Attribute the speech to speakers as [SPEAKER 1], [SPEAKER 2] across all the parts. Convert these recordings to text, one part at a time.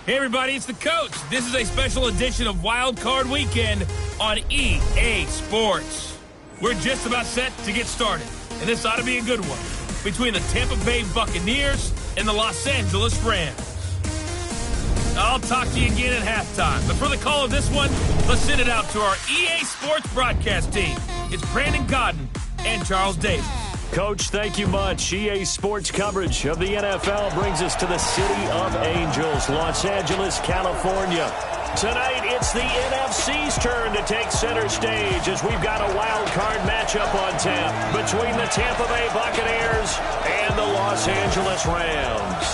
[SPEAKER 1] Hey everybody, it's the coach. This is a special edition of Wild Card Weekend on EA Sports. We're just about set to get started, and this ought to be a good one, between the Tampa Bay Buccaneers and the Los Angeles Rams. I'll talk to you again at halftime, but for the call of this one, let's send it out to our EA Sports broadcast team. It's Brandon Godden and Charles Davis.
[SPEAKER 2] Coach, thank you much. EA Sports coverage of the NFL brings us to the City of Angels, Los Angeles, California. Tonight, it's the NFC's turn to take center stage as we've got a wild card matchup on tap between the Tampa Bay Buccaneers and the Los Angeles Rams.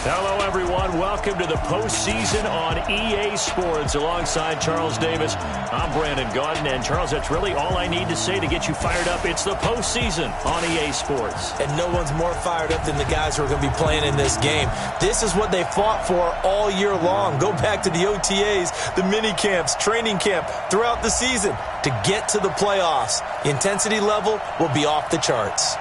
[SPEAKER 2] Hello, everyone. Welcome to the postseason on EA Sports. Alongside Charles Davis, I'm Brandon Godden. And, Charles, that's really all I need to say to get you fired up. It's the postseason on EA Sports.
[SPEAKER 3] And no one's more fired up than the guys who are going to be playing in this game. This is what they fought for all year long. Go back to the OTAs, the mini camps, training camp, throughout the season to get to the playoffs. The intensity level will be off the charts.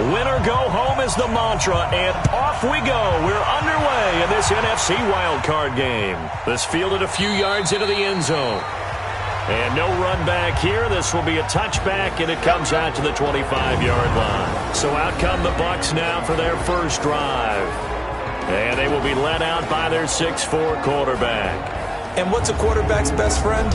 [SPEAKER 2] Win or go home is the mantra, and off we go. We're underway in this NFC wildcard game. This fielded a few yards into the end zone. And no run back here. This will be a touchback, and it comes out to the 25-yard line. So out come the Bucs now for their first drive. And they will be led out by their 6'4" quarterback.
[SPEAKER 3] And what's a quarterback's best friend?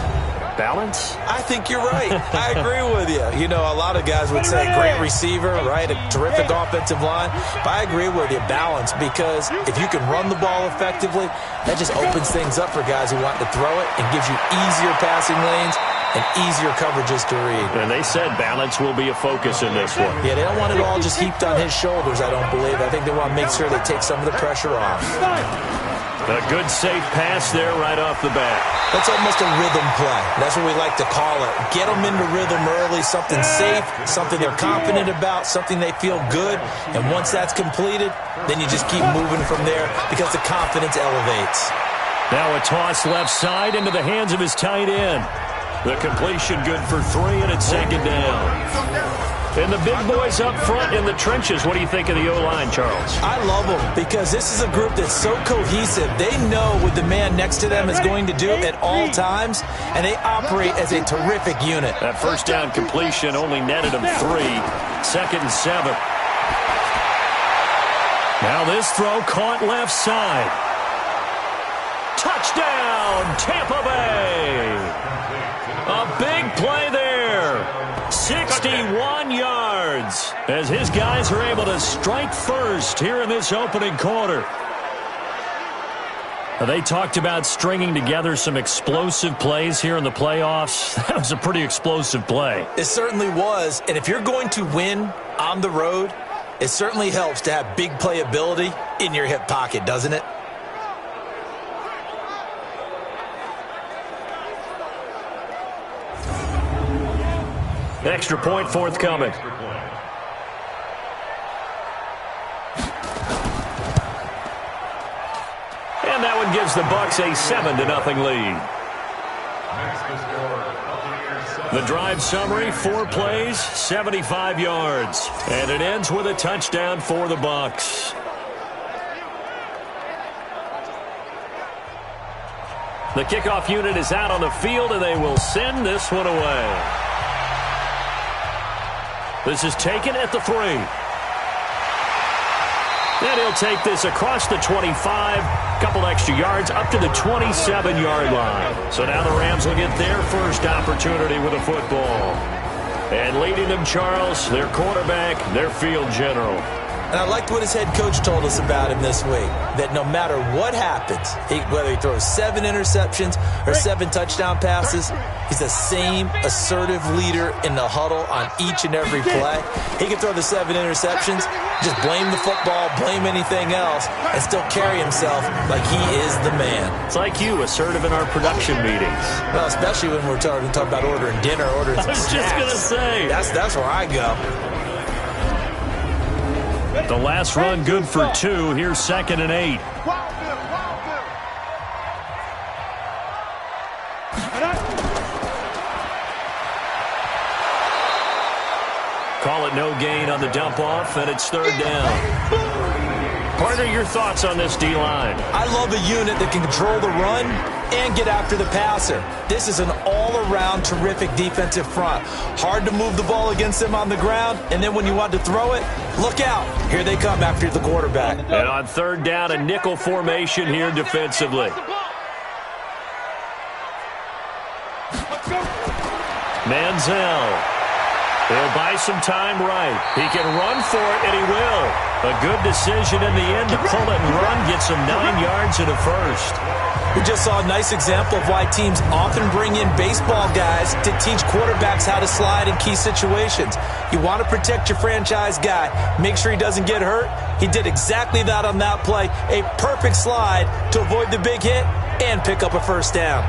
[SPEAKER 2] Balance?
[SPEAKER 3] I think you're right. I agree with you. You know, a lot of guys would say great receiver, right? A terrific offensive line. But I agree with you, balance, because if you can run the ball effectively, that just opens things up for guys who want to throw it and gives you easier passing lanes and easier coverages to read.
[SPEAKER 2] And they said balance will be a focus in this one.
[SPEAKER 3] Yeah, they don't want it all just heaped on his shoulders, I don't believe. I think they want to make sure they take some of the pressure off.
[SPEAKER 2] A good, safe pass there right off the bat.
[SPEAKER 3] That's almost a rhythm play. That's what we like to call it. Get them into rhythm early, something safe, something they're confident about, something they feel good. And once that's completed, then you just keep moving from there because the confidence elevates.
[SPEAKER 2] Now a toss left side into the hands of his tight end. The completion good for 3, and it's second down. And the big boys up front in the trenches. What do you think of the O-line, Charles?
[SPEAKER 3] I love them because this is a group that's so cohesive. They know what the man next to them is going to do at all times, and they operate as a terrific unit.
[SPEAKER 2] That first down completion only netted them 3. Second and 7. Now this throw caught left side. Touchdown, Tampa Bay. A big play there. 61 yards as his guys are able to strike first here in this opening quarter. They talked about stringing together some explosive plays here in the playoffs. That was a pretty explosive play.
[SPEAKER 3] It certainly was. And if you're going to win on the road, it certainly helps to have big playability in your hip pocket, doesn't it?
[SPEAKER 2] Extra point forthcoming. And that one gives the Bucs a 7-0 lead. The drive summary, 4 plays, 75 yards. And it ends with a touchdown for the Bucs. The kickoff unit is out on the field, and they will send this one away. This is taken at the 3. And he'll take this across the 25, couple extra yards, up to the 27-yard line. So now the Rams will get their first opportunity with a football. And leading them, Charles, their quarterback, their field general.
[SPEAKER 3] And I liked what his head coach told us about him this week, that no matter what happens, whether he throws 7 interceptions or 7 touchdown passes, he's the same assertive leader in the huddle on each and every play. He can throw the 7 interceptions, just blame the football, blame anything else, and still carry himself like he is the man.
[SPEAKER 2] It's like you, assertive in our production meetings.
[SPEAKER 3] Well, especially when we're talking about ordering dinner, ordering some snacks.
[SPEAKER 2] I was just going to say.
[SPEAKER 3] That's where I go.
[SPEAKER 2] The last run good for 2. Here's 2nd and 8. Call it no gain on the dump off, and it's 3rd down. Partner, your thoughts on this D-line?
[SPEAKER 3] I love a unit that can control the run and get after the passer. This is an all-around terrific defensive front. Hard to move the ball against them on the ground, and then when you want to throw it, look out. Here they come after the quarterback.
[SPEAKER 2] And on 3rd down, a nickel formation here defensively. Manziel. He'll buy some time right. He can run for it, and he will. A good decision in the end to pull it and run. Gets him 9 yards and a first.
[SPEAKER 3] We just saw a nice example of why teams often bring in baseball guys to teach quarterbacks how to slide in key situations. You want to protect your franchise guy. Make sure he doesn't get hurt. He did exactly that on that play. A perfect slide to avoid the big hit and pick up a first down.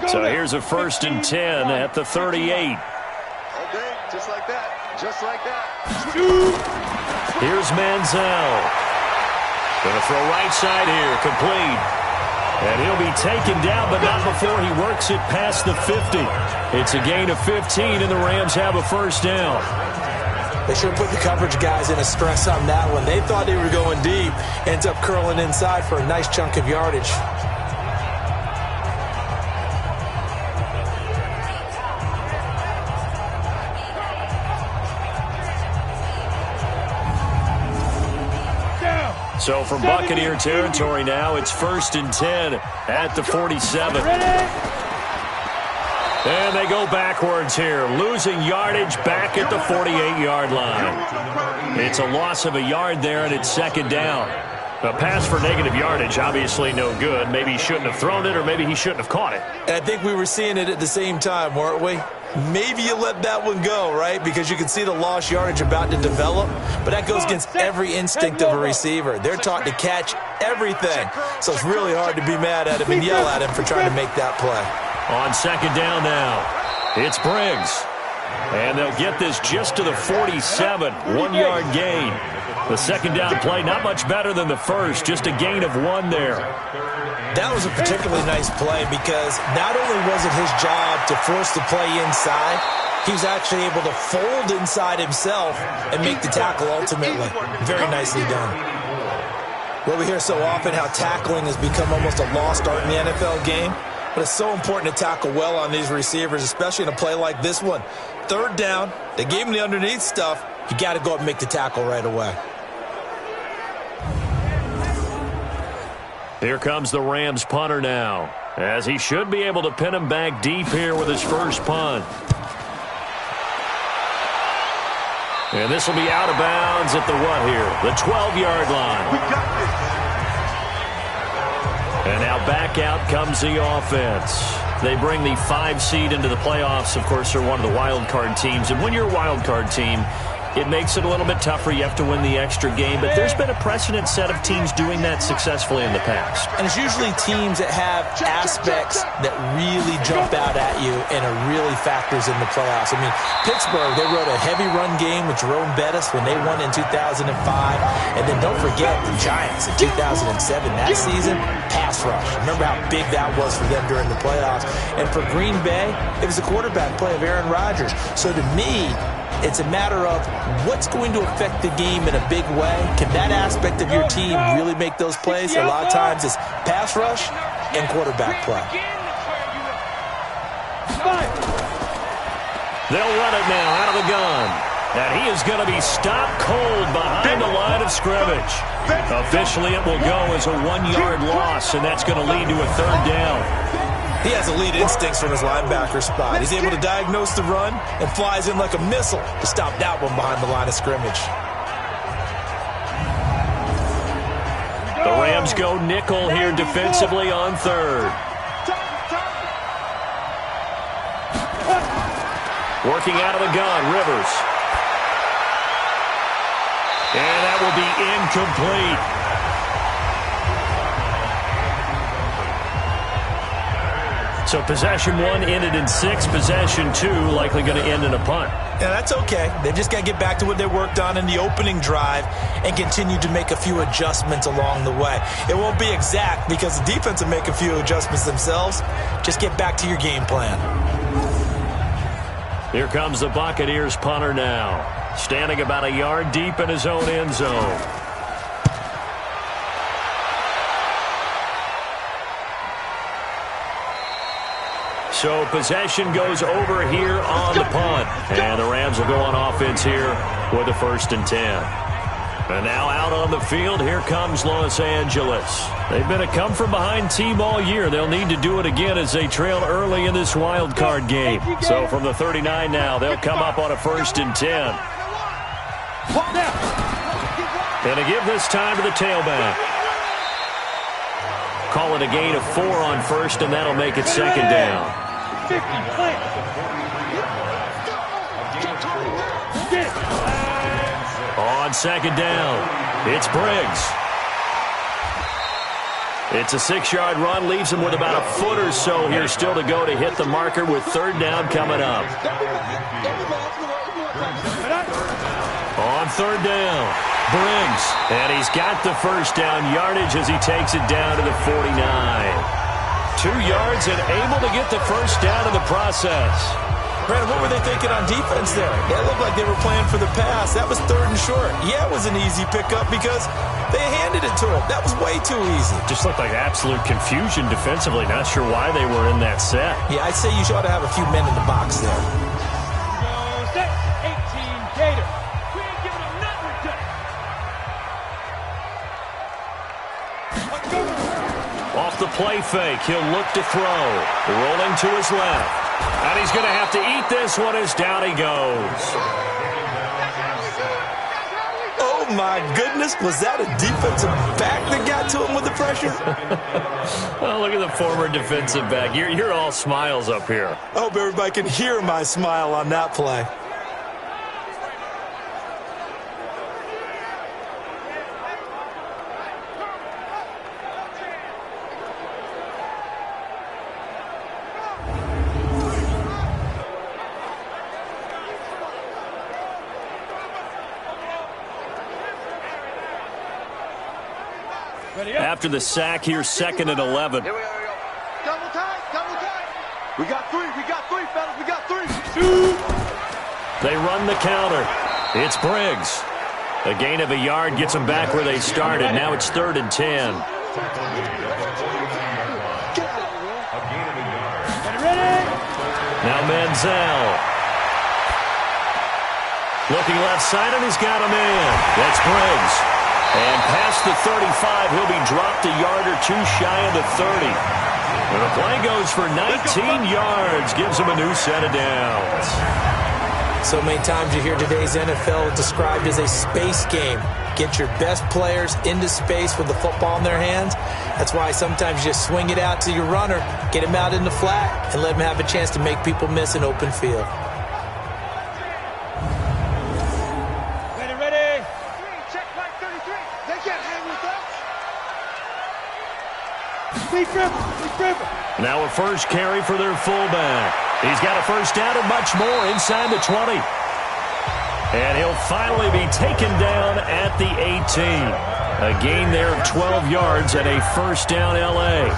[SPEAKER 2] So here's a 1st and 10 at the 38.
[SPEAKER 4] Okay, just like that. Just like that.
[SPEAKER 2] Here's Manziel. Going to throw right side here, complete. And he'll be taken down, but not before he works it past the 50. It's a gain of 15, and the Rams have a first down.
[SPEAKER 3] They sure put the coverage guys in a stress on that one. They thought they were going deep. Ends up curling inside for a nice chunk of yardage.
[SPEAKER 2] So from Buccaneer territory now, it's 1st and 10 at the 47. And they go backwards here, losing yardage back at the 48-yard line. It's a loss of a yard there, and it's 2nd down. A pass for negative yardage, obviously no good. Maybe he shouldn't have thrown it, or maybe he shouldn't have caught it.
[SPEAKER 3] And I think we were seeing it at the same time, weren't we? Maybe you let that one go, right? Because you can see the lost yardage about to develop. But that goes against every instinct of a receiver. They're taught to catch everything. So it's really hard to be mad at him and yell at him for trying to make that play.
[SPEAKER 2] On 2nd down now, it's Briggs. And they'll get this just to the 47, 1-yard gain. The 2nd down play, not much better than the first, just a gain of 1 there.
[SPEAKER 3] That was a particularly nice play because not only was it his job to force the play inside, he was actually able to fold inside himself and make the tackle ultimately. Very nicely done. Well, we hear so often how tackling has become almost a lost art in the NFL game, but it's so important to tackle well on these receivers, especially in a play like this one. 3rd down, they gave him the underneath stuff. You got to go up and make the tackle right away.
[SPEAKER 2] Here comes the Rams punter now, as he should be able to pin him back deep here with his first punt. And this will be out of bounds at the what here? The 12-yard line.
[SPEAKER 4] We got this.
[SPEAKER 2] And now back out comes the offense. They bring the 5 seed into the playoffs. Of course, they're one of the wild card teams. And when you're a wild card team, it makes it a little bit tougher. You have to win the extra game. But there's been a precedent set of teams doing that successfully in the past.
[SPEAKER 3] And it's usually teams that have aspects that really jump out at you and it really factors in the playoffs. I mean, Pittsburgh, they wrote a heavy run game with Jerome Bettis when they won in 2005. And then don't forget the Giants in 2007. That season, pass rush. Remember how big that was for them during the playoffs. And for Green Bay, it was the quarterback play of Aaron Rodgers. So to me, it's a matter of what's going to affect the game in a big way. Can that aspect of your team really make those plays? A lot of times it's pass rush and quarterback play.
[SPEAKER 2] They'll run it now out of the gun. And he is going to be stopped cold behind the line of scrimmage. Officially, it will go as a 1-yard loss, and that's going to lead to a 3rd down.
[SPEAKER 3] He has elite instincts from his linebacker spot. He's able to diagnose the run and flies in like a missile to stop that one behind the line of scrimmage.
[SPEAKER 2] The Rams go nickel here defensively on third. Working out of the gun, Rivers. And that will be incomplete. So possession 1 ended in 6. Possession 2 likely going to end in a punt.
[SPEAKER 3] Yeah, that's okay. They've just got to get back to what they worked on in the opening drive and continue to make a few adjustments along the way. It won't be exact because the defense will make a few adjustments themselves. Just get back to your game plan.
[SPEAKER 2] Here comes the Buccaneers punter now, standing about a yard deep in his own end zone. So possession goes over here on the punt. And the Rams will go on offense here with a 1st and 10. And now out on the field, here comes Los Angeles. They've been a come-from-behind team all year. They'll need to do it again as they trail early in this wild card game. So from the 39 now, they'll come up on a 1st and 10. And to give this time to the tailback. Call it a gain of 4 on 1st, and that'll make it 2nd down. On 2nd down, it's Briggs. It's a 6-yard run, leaves him with about a foot or so here still to go to hit the marker with 3rd down coming up. On 3rd down, Briggs. And he's got the 1st down yardage as he takes it down to the 49. 2 yards and able to get the 1st down in the process.
[SPEAKER 3] Brandon, what were they thinking on defense there? It looked like they were playing for the pass. That was 3rd and short. Yeah, it was an easy pickup because they handed it to him. That was way too easy.
[SPEAKER 2] Just looked like absolute confusion defensively. Not sure why they were in that set.
[SPEAKER 3] Yeah, I'd say you ought to have a few men in the box there.
[SPEAKER 5] Set 18 Gator. We ain't giving them nothing to
[SPEAKER 2] Off the play fake, he'll look to throw. Rolling to his left. And he's going to have to eat this one as down he goes.
[SPEAKER 3] Oh, my goodness. Was that a defensive back that got to him with the pressure?
[SPEAKER 2] Oh, look at the former defensive back. You're all smiles up here.
[SPEAKER 3] I hope everybody can hear my smile on that play.
[SPEAKER 2] After the sack, here's 2nd and 11.
[SPEAKER 4] Here we go. Double tight, double tight. We got 3, fellas, we got 3.
[SPEAKER 2] They run the counter. It's Briggs. A gain of a yard gets them back where they started. Now it's 3rd and 10. Now Manziel. Looking left side, and he's got a man. That's Briggs. And past the 35, he'll be dropped a yard or 2 shy of the 30. And the play goes for 19 yards, gives him a new set of downs.
[SPEAKER 3] So many times you hear today's NFL described as a space game. Get your best players into space with the football in their hands. That's why sometimes you just swing it out to your runner, get him out in the flat, and let him have a chance to make people miss an open field.
[SPEAKER 2] Now a 1st carry for their fullback. He's got a 1st down and much more inside the 20. And he'll finally be taken down at the 18. A gain there of 12 yards and a 1st down L.A.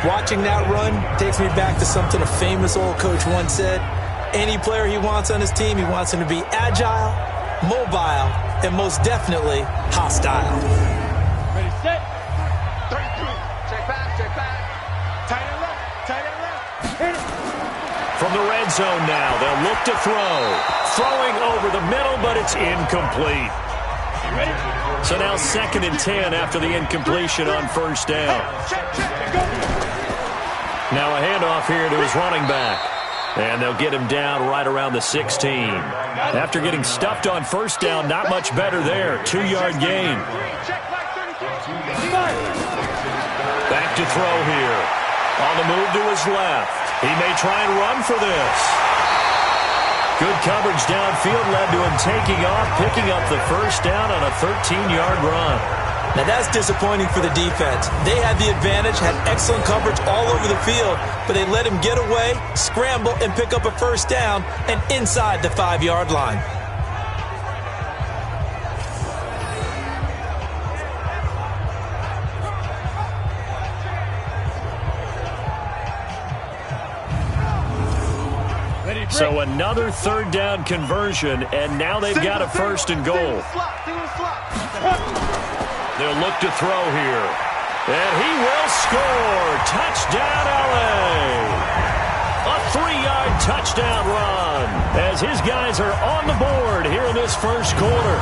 [SPEAKER 3] Watching that run takes me back to something a famous old coach once said. Any player he wants on his team, he wants him to be agile, mobile, and most definitely hostile.
[SPEAKER 5] Ready, set.
[SPEAKER 4] 33. Check back. Tight and left.
[SPEAKER 5] Hit it.
[SPEAKER 2] From the red zone now, they'll look to throw. Throwing over the middle, but it's incomplete.
[SPEAKER 5] Ready?
[SPEAKER 2] So now 2nd and 10 after the incompletion on 1st down.
[SPEAKER 5] Check, go.
[SPEAKER 2] Now a handoff here to his running back. And they'll get him down right around the 16. After getting stuffed on first down, not much better there. 2-yard gain. Back to throw here. On the move to his left. He may try and run for this. Good coverage downfield led to him taking off, picking up the first down on a 13-yard run.
[SPEAKER 3] Now that's disappointing for the defense. They had the advantage, had excellent coverage all over the field, but they let him get away, scramble, and pick up a first down and inside the 5-yard line.
[SPEAKER 2] So another third down conversion, and now they've got a first and goal. They'll look to throw here. And he will score. Touchdown, L.A. A 3-yard touchdown run as his guys are on the board here in this first quarter.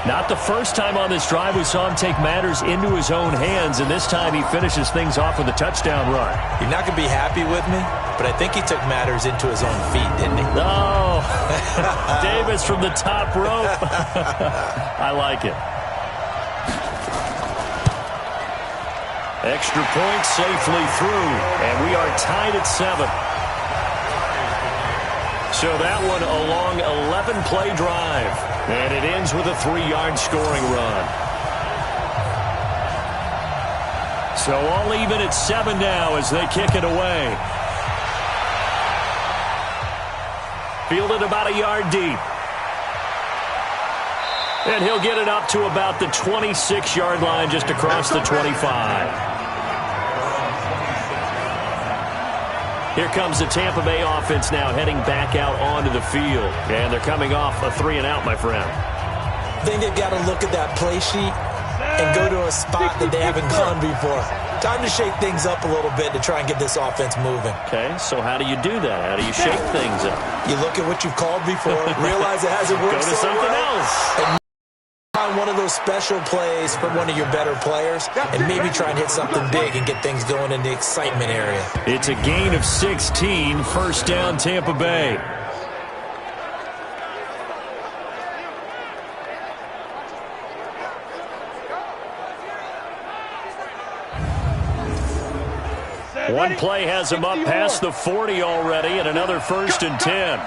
[SPEAKER 2] Not the first time on this drive we saw him take matters into his own hands, and this time he finishes things off with a touchdown run.
[SPEAKER 3] You're not going to be happy with me, but I think he took matters into his own feet, didn't he?
[SPEAKER 2] Oh, Davis from the top rope. I like it. Extra point safely through, and we are tied at 7. So that one a long 11-play drive, and it ends with a 3-yard scoring run. So all even at 7 now as they kick it away. Fielded about a yard deep. And he'll get it up to about the 26-yard line just across the 25. Here comes the Tampa Bay offense now heading back out onto the field. And they're coming off a 3-and-out, my friend.
[SPEAKER 3] I think they've got to look at that play sheet and go to a spot that they haven't gone before. Time to shake things up a little bit to try and get this offense moving.
[SPEAKER 2] Okay, so how do you do that? How do you shake things up?
[SPEAKER 3] You look at what you've called before, realize it hasn't worked
[SPEAKER 2] Go to something else.
[SPEAKER 3] And find one of those special plays from one of your better players and maybe try and hit something big and get things going in the excitement area.
[SPEAKER 2] It's a gain of 16, first down Tampa Bay. One play has him up past the 40 already, and another first and 10.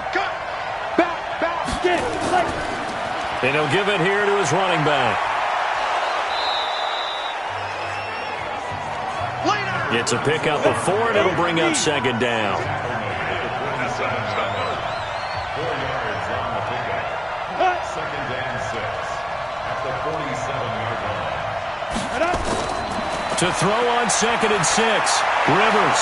[SPEAKER 2] And he'll give it here to his running back. It's a pickup of 4, and it'll bring up second down.
[SPEAKER 6] Second and 6 at the 47-yard line.
[SPEAKER 2] To throw on second and 6, Rivers.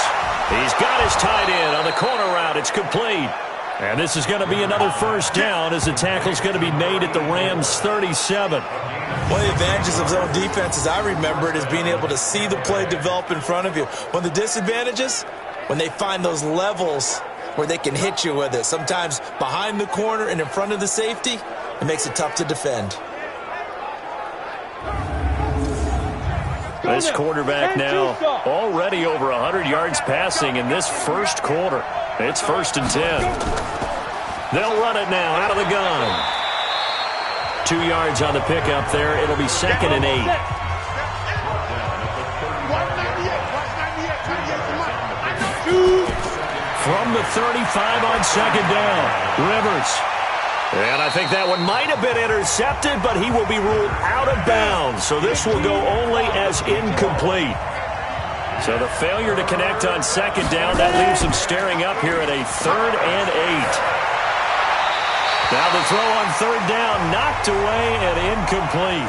[SPEAKER 2] He's got his tight end on the corner route. It's complete. And this is going to be another first down as the tackle's going to be made at the Rams' 37.
[SPEAKER 3] One of the advantages of zone defense, as I remember it, is being able to see the play develop in front of you. One of the disadvantages, when they find those levels where they can hit you with it. Sometimes behind the corner and in front of the safety, it makes it tough to defend.
[SPEAKER 2] This quarterback now already over 100 yards passing in this first quarter. It's first and 10. They'll run it now out of the gun. 2 yards on the pickup there. It'll be second and 8. From the 35 on second down, Rivers. And I think that one might have been intercepted, but he will be ruled out of bounds. So this will go only as incomplete. So the failure to connect on second down, that leaves him staring up here at a 3rd and 8. Now the throw on third down, knocked away and incomplete.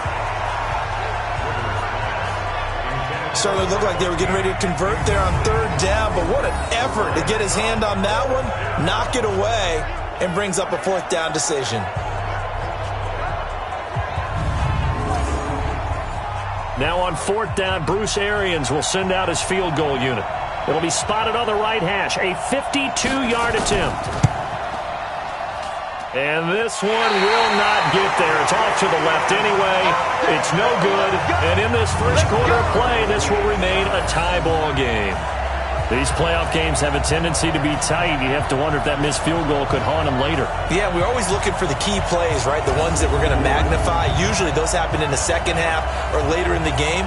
[SPEAKER 3] Certainly looked like they were getting ready to convert there on third down, but what an effort to get his hand on that one, knock it away, and brings up a 4th down decision.
[SPEAKER 2] Now on 4th down, Bruce Arians will send out his field goal unit. It'll be spotted on the right hash, a 52-yard attempt. And this one will not get there. It's off to the left anyway. It's no good. And in this first quarter of play, this will remain a tie ball game. These playoff games have a tendency to be tight. You have to wonder if that missed field goal could haunt them later.
[SPEAKER 3] Yeah, we're always looking for the key plays, right? The ones that we're going to magnify. Usually those happen in the second half or later in the game.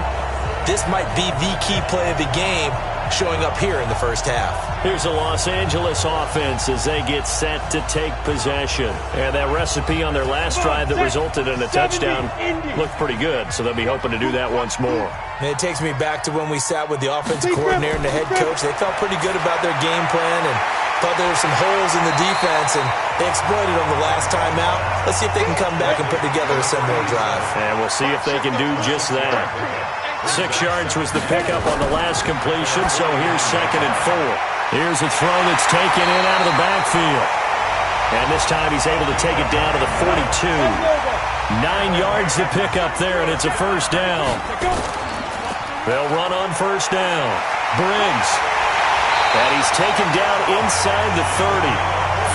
[SPEAKER 3] This might be the key play of the game showing up here in the first half.
[SPEAKER 2] Here's the Los Angeles offense as they get set to take possession. And that recipe on their last drive that resulted in a touchdown looked pretty good, so they'll be hoping to do that once more.
[SPEAKER 3] And it takes me back to when we sat with the offensive coordinator and the head coach. They felt pretty good about their game plan and thought there were some holes in the defense, and they exploited them the last time out. Let's see if they can come back and put together a similar drive.
[SPEAKER 2] And we'll see if they can do just that. 6 yards was the pickup on the last completion, so here's 2nd and 4. Here's a throw that's taken in out of the backfield. And this time he's able to take it down to the 42. 9 yards to pick up there, and it's a first down. They'll run on first down. Briggs. And he's taken down inside the 30.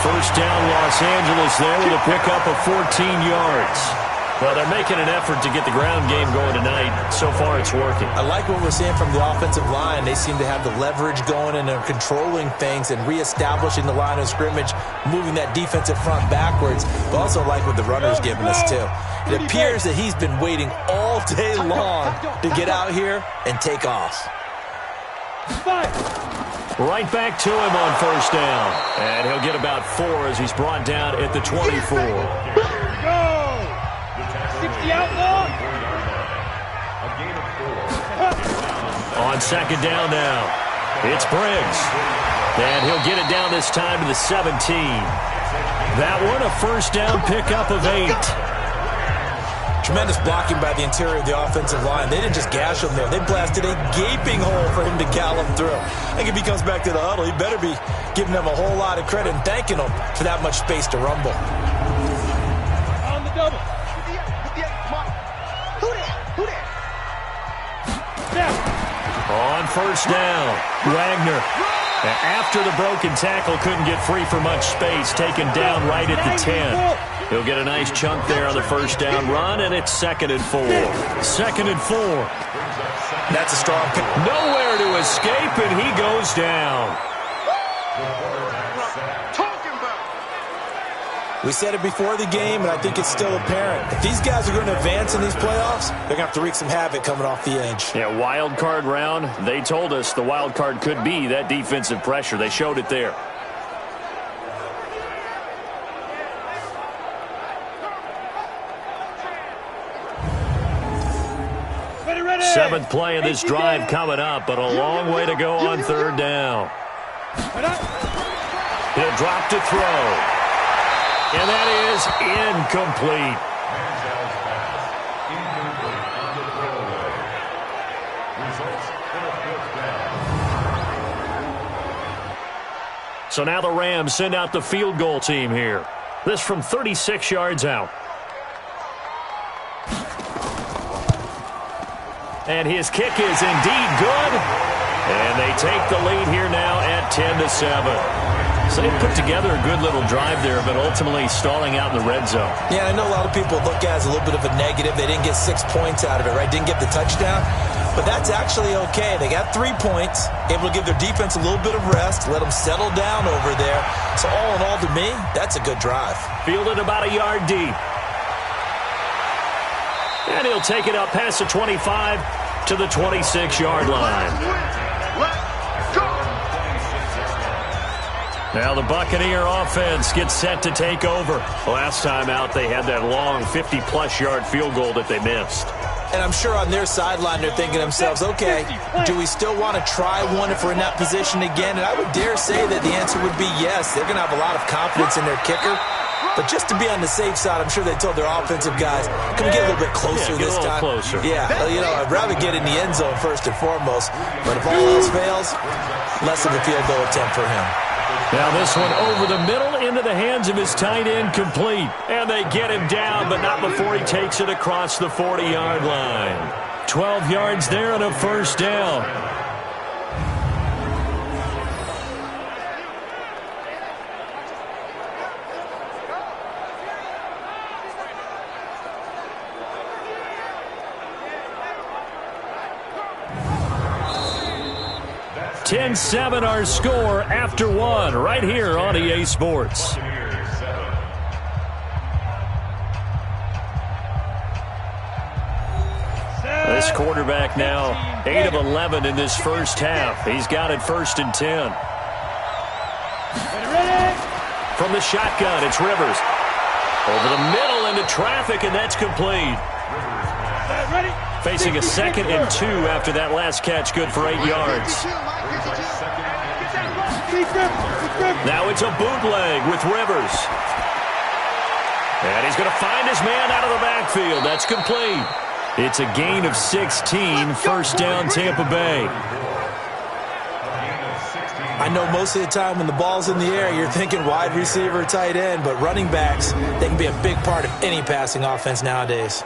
[SPEAKER 2] First down Los Angeles there with a pickup of 14 yards. Well, they're making an effort to get the ground game going tonight. So far, it's working.
[SPEAKER 3] I like what we're seeing from the offensive line. They seem to have the leverage going, and they're controlling things and reestablishing the line of scrimmage, moving that defensive front backwards, but also like what the runner's giving us, too. It appears that he's been waiting all day long to get out here and take off.
[SPEAKER 2] Right back to him on first down. And he'll get about 4 as he's brought down at the 24.
[SPEAKER 5] Go! 60 outlaw.
[SPEAKER 2] On second down now, it's Briggs. And he'll get it down this time to the 17. That one a first down pickup of 8.
[SPEAKER 3] Tremendous blocking by the interior of the offensive line. They didn't just gash him there. They blasted a gaping hole for him to gallop through. I think if he comes back to the huddle, he better be giving them a whole lot of credit and thanking them for that much space to rumble.
[SPEAKER 5] On the double.
[SPEAKER 2] On first down, Wagner. After the broken tackle, couldn't get free for much space, taken down right at the 10. He'll get a nice chunk there on the first down run, and it's 2nd and 4. 2nd and 4.
[SPEAKER 3] That's a strong pick.
[SPEAKER 2] Nowhere to escape, and he goes down.
[SPEAKER 3] We said it before the game, and I think it's still apparent. If these guys are going to advance in these playoffs, they're going to have to wreak some havoc coming off the edge.
[SPEAKER 2] Yeah, wild card round. They told us the wild card could be that defensive pressure. They showed it there.
[SPEAKER 5] Ready.
[SPEAKER 2] 7th play of this drive coming up, but a long way to go on third down. He'll drop to throw. And that is incomplete. So now the Rams send out the field goal team here. This from 36 yards out. And his kick is indeed good. And they take the lead here now at 10-7. So they put together a good little drive there, but ultimately stalling out in the red zone.
[SPEAKER 3] Yeah, I know a lot of people look at it as a little bit of a negative. They didn't get 6 points out of it, right? Didn't get the touchdown. But that's actually okay. They got 3 points, able to give their defense a little bit of rest, let them settle down over there. So all in all, to me, that's a good drive.
[SPEAKER 2] Fielded about a yard deep. And he'll take it up past the 25 to the 26-yard line. Now the Buccaneer offense gets set to take over. Last time out, they had that long 50-plus yard field goal that they missed.
[SPEAKER 3] And I'm sure on their sideline, they're thinking to themselves, okay, do we still want to try one if we're in that position again? And I would dare say that the answer would be yes. They're going to have a lot of confidence in their kicker. But just to be on the safe side, I'm sure they told their offensive guys, come get a little bit closer this time.
[SPEAKER 2] Closer.
[SPEAKER 3] Yeah, you know, I'd rather get in the end zone first and foremost. But if all else fails, less of a field goal attempt for him.
[SPEAKER 2] Now this one over the middle into the hands of his tight end, complete. And they get him down, but not before he takes it across the 40-yard line. 12 yards there and a first down. 10-7 our score after one right here on EA Sports. This quarterback now 8 of 11 in this first half. He's got it 1st and 10. From the shotgun, it's Rivers. Over the middle into traffic, and that's complete. Facing a 2nd and 2 after that last catch, good for 8 yards. Now it's a bootleg with Rivers. And he's going to find his man out of the backfield. That's complete. It's a gain of 16, 1st down Tampa Bay.
[SPEAKER 3] I know most of the time when the ball's in the air, you're thinking wide receiver, tight end, but running backs, they can be a big part of any passing offense nowadays.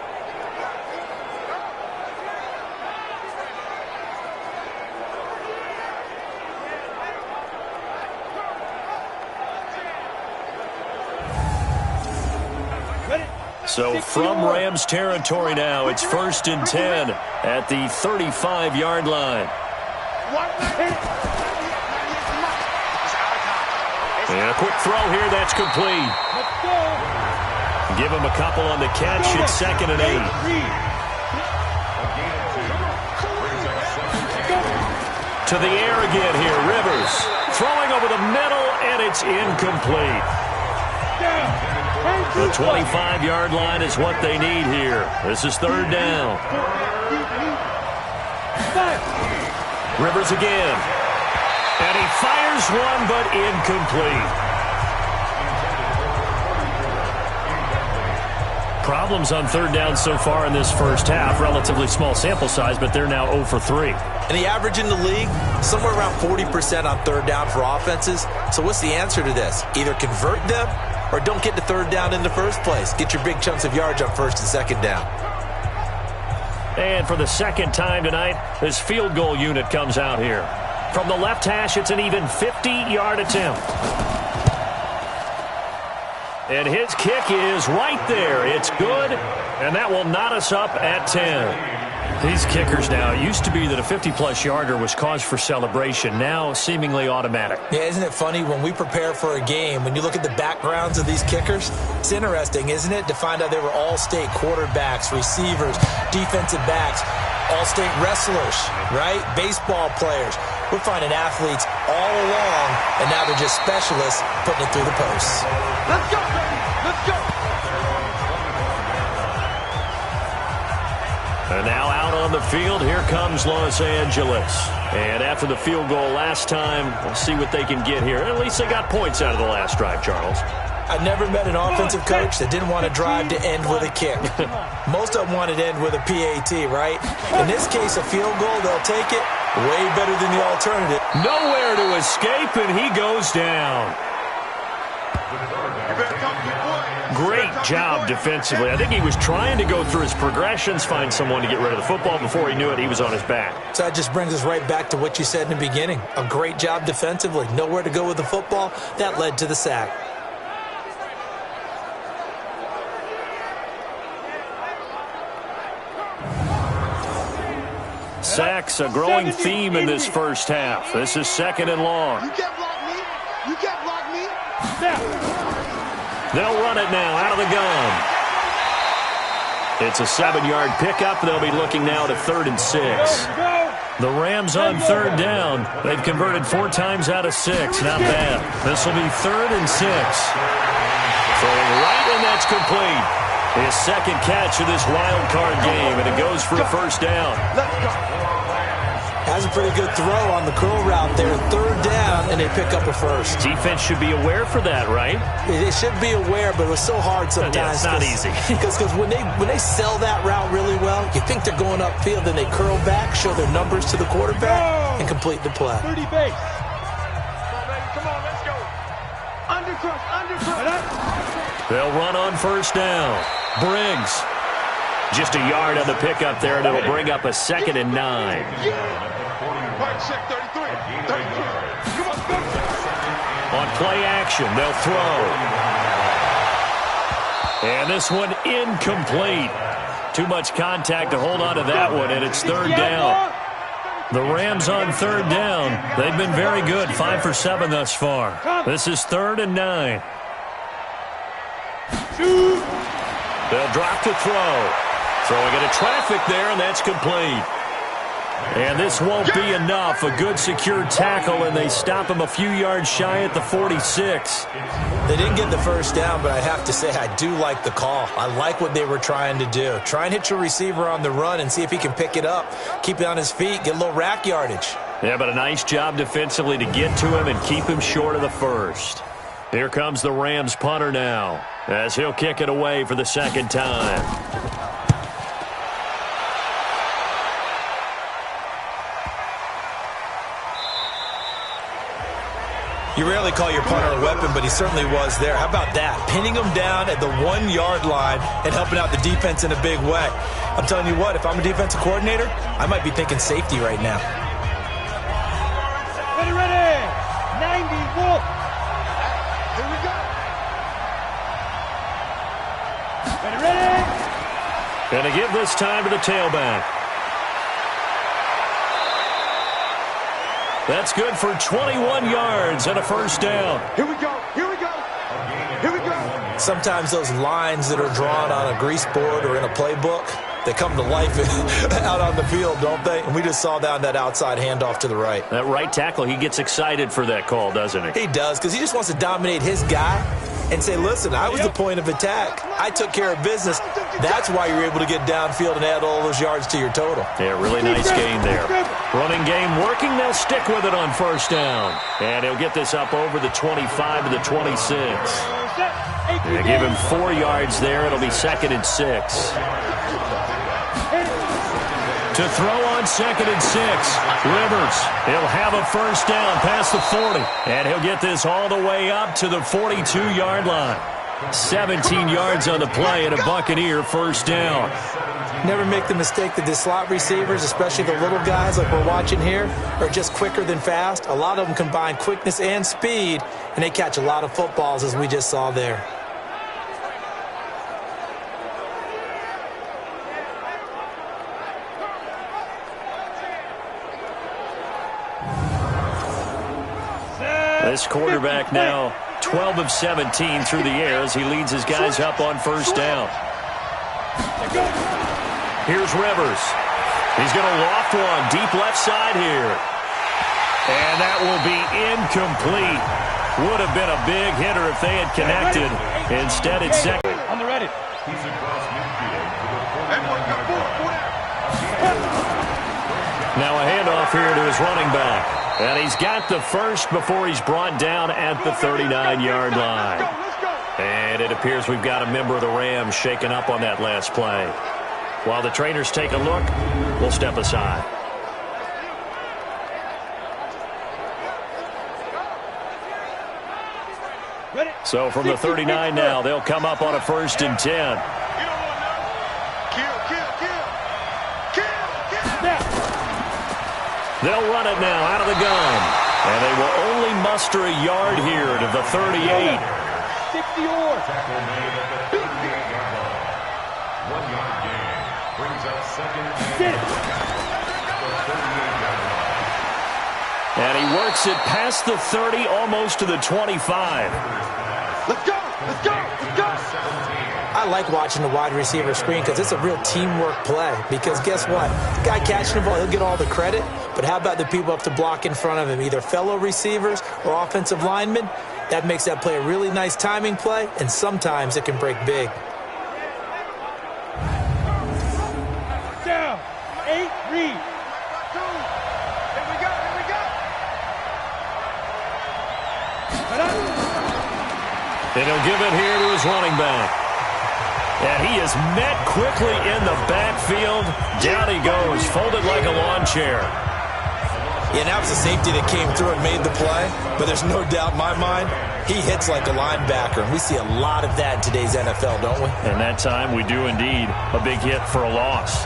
[SPEAKER 2] So from Rams territory now, it's 1st and 10 at the 35-yard line. And a quick throw here, that's complete. Give him a couple on the catch, it's 2nd and 8. To the air again here, Rivers. Throwing over the middle, and it's incomplete. The 25-yard line is what they need here. This is 3rd down. Rivers again. And he fires one, but incomplete. Problems on 3rd down so far in this first half. Relatively small sample size, but they're now 0 for 3.
[SPEAKER 3] And the average in the league, somewhere around 40% on 3rd down for offenses. So what's the answer to this? Either convert them or don't get to 3rd down in the first place. Get your big chunks of yards on 1st and 2nd down.
[SPEAKER 2] And for the 2nd time tonight, this field goal unit comes out here. From the left hash, it's an even 50-yard attempt. And his kick is right there. It's good, and that will knot us up at 10. These kickers now, it used to be that a 50-plus yarder was cause for celebration. Now, seemingly automatic.
[SPEAKER 3] Yeah, isn't it funny when we prepare for a game, when you look at the backgrounds of these kickers, it's interesting, isn't it, to find out they were all-state quarterbacks, receivers, defensive backs, all-state wrestlers, right? Baseball players. We're finding athletes all along, and now they're just specialists putting it through the posts.
[SPEAKER 4] Let's go, baby! Let's go!
[SPEAKER 2] And now out on the field, here comes Los Angeles. And after the field goal last time, we'll see what they can get here. At least they got points out of the last drive, Charles.
[SPEAKER 3] I've never met an offensive coach that didn't want to drive to end with a kick. Most of them wanted to end with a PAT, right? In this case, a field goal, they'll take it. Way better than the alternative.
[SPEAKER 2] Nowhere to escape, and he goes down. Great job defensively. I think he was trying to go through his progressions, find someone to get rid of the football. Before he knew it, he was on his back.
[SPEAKER 3] So that just brings us right back to what you said in the beginning. A great job defensively. Nowhere to go with the football. That led to the sack.
[SPEAKER 2] Sacks, a growing theme in this first half. This is 2nd and long.
[SPEAKER 4] You can't block me. You can't block me.
[SPEAKER 2] They'll run it now out of the gun. It's a 7-yard pickup. They'll be looking now to 3rd and 6. The Rams on 3rd down. They've converted 4 times out of 6. Not bad. This will be 3rd and 6. Throwing right, and that's complete. His 2nd catch of this wild card game, and it goes for a 1st down.
[SPEAKER 4] Let's go.
[SPEAKER 3] Has a pretty good throw on the curl route there. 3rd down, and they pick up a 1st.
[SPEAKER 2] Defense should be aware for that, right?
[SPEAKER 3] They should be aware, but it was so hard sometimes.
[SPEAKER 2] Yeah, it's not easy.
[SPEAKER 3] Because when they sell that route really well, you think they're going upfield, then they curl back, show their numbers to the quarterback, and complete the play.
[SPEAKER 5] 30 base.
[SPEAKER 4] Come on, let's go. Undercrush, undercrush.
[SPEAKER 2] They'll run on 1st down. Briggs. Just a yard on the pickup there, and it'll bring up a 2nd and 9.
[SPEAKER 4] Right, check 33. 33. Come on, go.
[SPEAKER 2] On play action, they'll throw. And this one incomplete. Too much contact to hold on to that one, and it's 3rd down. The Rams on third down. They've been very good, 5 for 7 thus far. This is 3rd and 9. They'll drop to throw. Throwing into traffic there, and that's complete. And this won't be enough. A good secure tackle, and they stop him a few yards shy at the 46.
[SPEAKER 3] They didn't get the first down, but I have to say I do like the call. I like what they were trying to do. Try and hit your receiver on the run and see if he can pick it up. Keep it on his feet, get a little rack yardage.
[SPEAKER 2] Yeah, but a nice job defensively to get to him and keep him short of the first. Here comes the Rams punter now, as he'll kick it away for the second time.
[SPEAKER 3] You rarely call your punter a weapon, but he certainly was there. How about that? Pinning him down at the 1-yard line and helping out the defense in a big way. I'm telling you what, if I'm a defensive coordinator, I might be thinking safety right now.
[SPEAKER 5] Ready, ready. 90 Wolf.
[SPEAKER 4] Here we go.
[SPEAKER 5] Ready, ready.
[SPEAKER 2] Going to give this time to the tailback. That's good for 21 yards and a first down.
[SPEAKER 4] Here we go. Here we go. Here we go.
[SPEAKER 3] Sometimes those lines that are drawn on a grease board or in a playbook, they come to life out on the field, don't they? And we just saw down that outside handoff to the right.
[SPEAKER 2] That right tackle, he gets excited for that call, doesn't he?
[SPEAKER 3] He does, because he just wants to dominate his guy and say, listen, I was the point of attack. I took care of business. That's why you're able to get downfield and add all those yards to your total.
[SPEAKER 2] Yeah, really nice gain there. Running game working. They'll stick with it on first down. And he'll get this up over the 25 to the 26. They give him 4 yards there. It'll be 2nd and 6. To throw on 2nd and 6. Rivers, he'll have a first down past the 40. And he'll get this all the way up to the 42-yard line. 17 yards on the play and a Buccaneer first down.
[SPEAKER 3] Never make the mistake that the slot receivers, especially the little guys like we're watching here, are just quicker than fast. A lot of them combine quickness and speed, and they catch a lot of footballs, as we just saw there.
[SPEAKER 2] This quarterback now 12 of 17 through the air as he leads his guys up on first down. Here's Rivers. He's going to loft one deep left side here. And that will be incomplete. Would have been a big hitter if they had connected. Instead, it's second.
[SPEAKER 5] On the ready.
[SPEAKER 6] He's across midfield for the
[SPEAKER 2] Now a handoff here to his running back. And he's got the first before he's brought down at the 39-yard line. And it appears we've got a member of the Rams shaken up on that last play. While the trainers take a look, we'll step aside. So from the 39 now, they'll come up on a 1st and 10. They'll run it now out of the gun. And they will only muster a yard here to the 38.
[SPEAKER 5] 60 yards.
[SPEAKER 6] tackle made at the 38-yard line. 1-yard gain brings up 2nd and 8 at the 38-yard line.
[SPEAKER 2] And he works it past the 30, almost to the 25.
[SPEAKER 4] Let's go. Let's go. Let's go.
[SPEAKER 3] I like watching the wide receiver screen because it's a real teamwork play. Because guess what? The guy catching the ball, he'll get all the credit. But how about the people up to block in front of him, either fellow receivers or offensive linemen? That makes that play a really nice timing play, and sometimes it can break big.
[SPEAKER 5] Down. 8, read.
[SPEAKER 4] Here we go. Here we go.
[SPEAKER 2] And he'll give it here to his running back. And he is met quickly in the backfield. Down he goes, folded like a lawn chair.
[SPEAKER 3] Yeah, that was a safety that came through and made the play. But there's no doubt in my mind, he hits like a linebacker. And we see a lot of that in today's NFL, don't we?
[SPEAKER 2] And that time we do indeed. A big hit for a loss.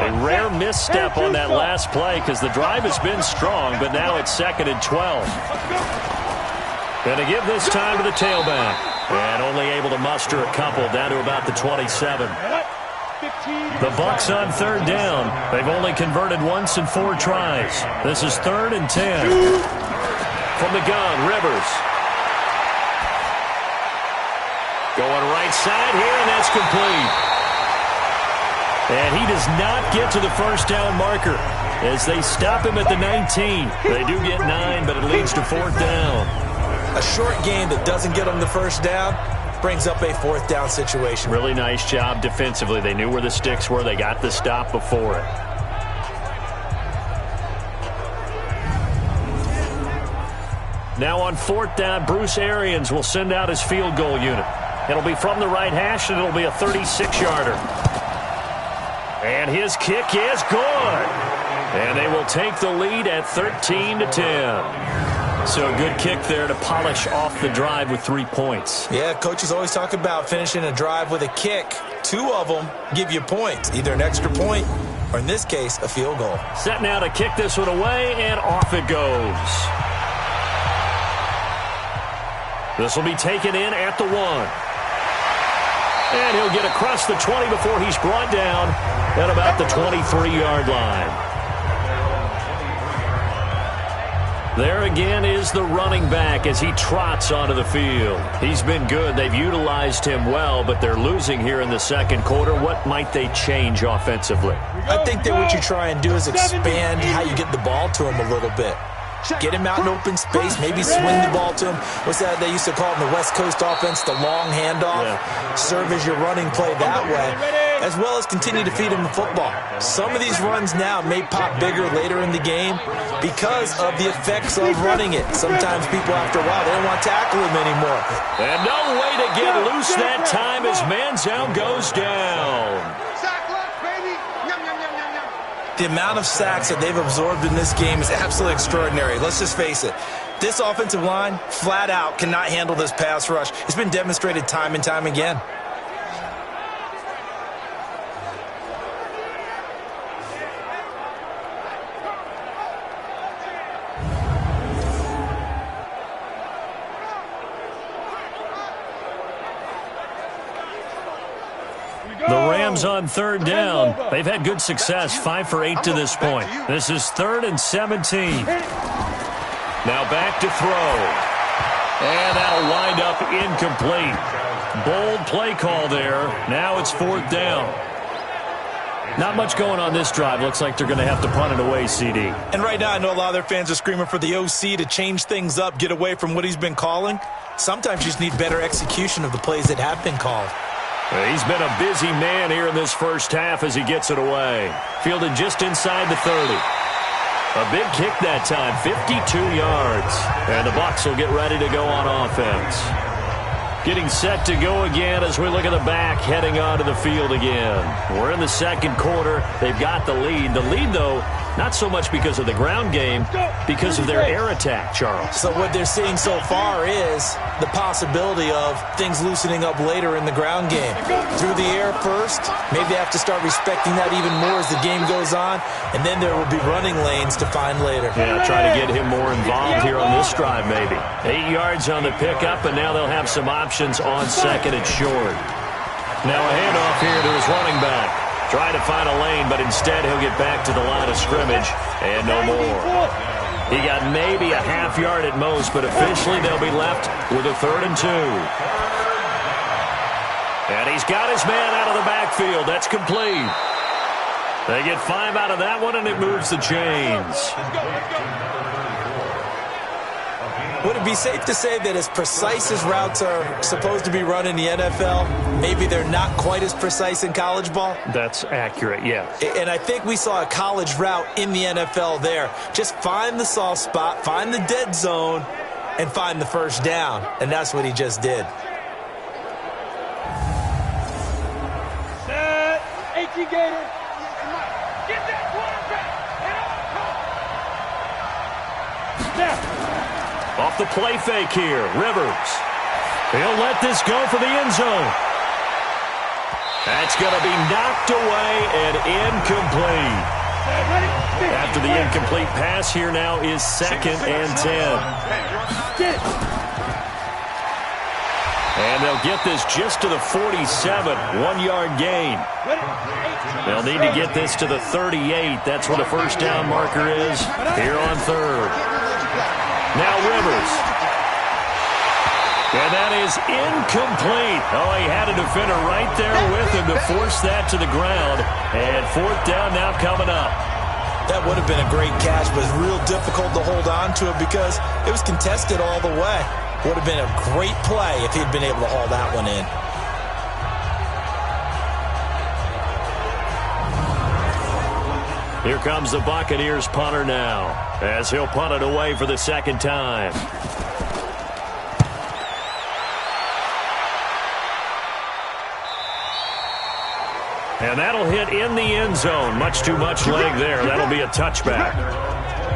[SPEAKER 2] A rare misstep on that last play because the drive has been strong, but now it's 2nd and 12. Going to give this time to the tailback. And only able to muster a couple down to about the 27. The Bucs on third down. They've only converted once in 4 tries. This is 3rd and 10. From the gun, Rivers. Going right side here, and that's complete. And he does not get to the first down marker as they stop him at the 19. They do get 9, but it leads to 4th down.
[SPEAKER 3] A short game that doesn't get them the first down brings up a 4th down situation.
[SPEAKER 2] Really nice job defensively. They knew where the sticks were. They got the stop before it. Now on 4th down, Bruce Arians will send out his field goal unit. It'll be from the right hash, and it'll be a 36-yarder. And his kick is good. And they will take the lead at 13-10. So a good kick there to polish off the drive with 3 points.
[SPEAKER 3] Yeah, coaches always talk about finishing a drive with a kick. 2 of them give you points, either an extra point or, in this case, a field goal.
[SPEAKER 2] Set now to kick this one away, and off it goes. This will be taken in at the 1. And he'll get across the 20 before he's brought down at about the 23-yard line. There again is the running back as he trots onto the field. He's been good. They've utilized him well, but they're losing here in the second quarter. What might they change offensively?
[SPEAKER 3] I think that what you try and do is expand how you get the ball to him a little bit. Get him out in open space, maybe swing the ball to him. What's that they used to call it in the West Coast offense, the long handoff? Yeah. Serve as your running play that way, as well as continue to feed him the football. Some of these runs now may pop bigger later in the game because of the effects of running it. Sometimes people, after a while, they don't want to tackle him anymore.
[SPEAKER 2] And no way to get loose that time as Manziel goes down.
[SPEAKER 3] The amount of sacks that they've absorbed in this game is absolutely extraordinary. Let's just face it. This offensive line, flat out, cannot handle this pass rush. It's been demonstrated time and time again.
[SPEAKER 2] The Rams on third down. They've had good success, 5 for 8 to this point. This is 3rd and 17. Now back to throw. And that'll wind up incomplete. Bold play call there. Now it's 4th down. Not much going on this drive. Looks like they're going to have to punt it away, CD.
[SPEAKER 3] And right now I know a lot of their fans are screaming for the OC to change things up, get away from what he's been calling. Sometimes you just need better execution of the plays that have been called.
[SPEAKER 2] He's been a busy man here in this first half as he gets it away. Fielded just inside the 30. A big kick that time, 52 yards. And the Bucs will get ready to go on offense. Getting set to go again as we look at the back, heading onto the field again. We're in the second quarter. They've got the lead. The lead, though, not so much because of the ground game, because of their air attack, Charles.
[SPEAKER 3] So what they're seeing so far is the possibility of things loosening up later in the ground game. Through the air first, maybe they have to start respecting that even more as the game goes on, and then there will be running lanes to find later.
[SPEAKER 2] Yeah, try to get him more involved here on this drive maybe. 8 yards on the pickup, and now they'll have some options on second and short. Now a handoff here to his running back. Try to find a lane, but instead he'll get back to the line of scrimmage, and no more. He got maybe a half yard at most, but officially they'll be left with a 3rd and 2. And he's got his man out of the backfield. That's complete. They get 5 out of that one, and it moves the chains.
[SPEAKER 3] Would it be safe to say that as precise as routes are supposed to be run in the NFL, maybe they're not quite as precise in college ball?
[SPEAKER 2] That's accurate, yeah.
[SPEAKER 3] And I think we saw a college route in the NFL there. Just find the soft spot, find the dead zone, and find the first down. And that's what he just did.
[SPEAKER 5] Set. 18 Gator. Get that quarterback. Snap.
[SPEAKER 2] Off the play fake here, Rivers. He'll let this go for the end zone. That's going to be knocked away and incomplete. After the incomplete pass, here now is 2nd and 10. And they'll get this just to the 47, 1-yard gain. They'll need to get this to the 38. That's where the first down marker is here on third. Now Rivers. And that is incomplete. Oh, he had a defender right there with him to force that to the ground. And fourth down now coming up.
[SPEAKER 3] That would have been a great catch, but it's real difficult to hold on to it because it was contested all the way. Would have been a great play if he'd been able to haul that one in.
[SPEAKER 2] Here comes the Buccaneers punter now, as he'll punt it away for the second time. And that'll hit in the end zone. Much too much leg there. That'll be a touchback.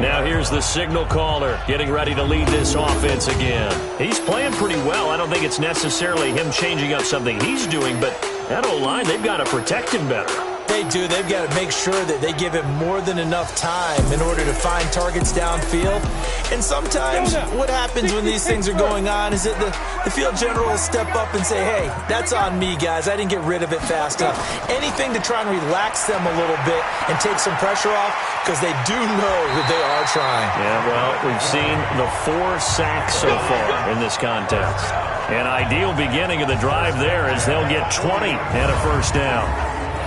[SPEAKER 2] Now here's the signal caller getting ready to lead this offense again. He's playing pretty well. I don't think it's necessarily him changing up something he's doing, but that O-line, they've got to protect him better.
[SPEAKER 3] They do. They've got to make sure that they give him more than enough time in order to find targets downfield. And sometimes what happens when these things are going on is that the field general will step up and say, hey, that's on me, guys. I didn't get rid of it fast enough. Anything to try and relax them a little bit and take some pressure off because they do know that they are trying.
[SPEAKER 2] Yeah, well, we've seen the 4 sacks so far in this contest. An ideal beginning of the drive there is they'll get 20 and a first down.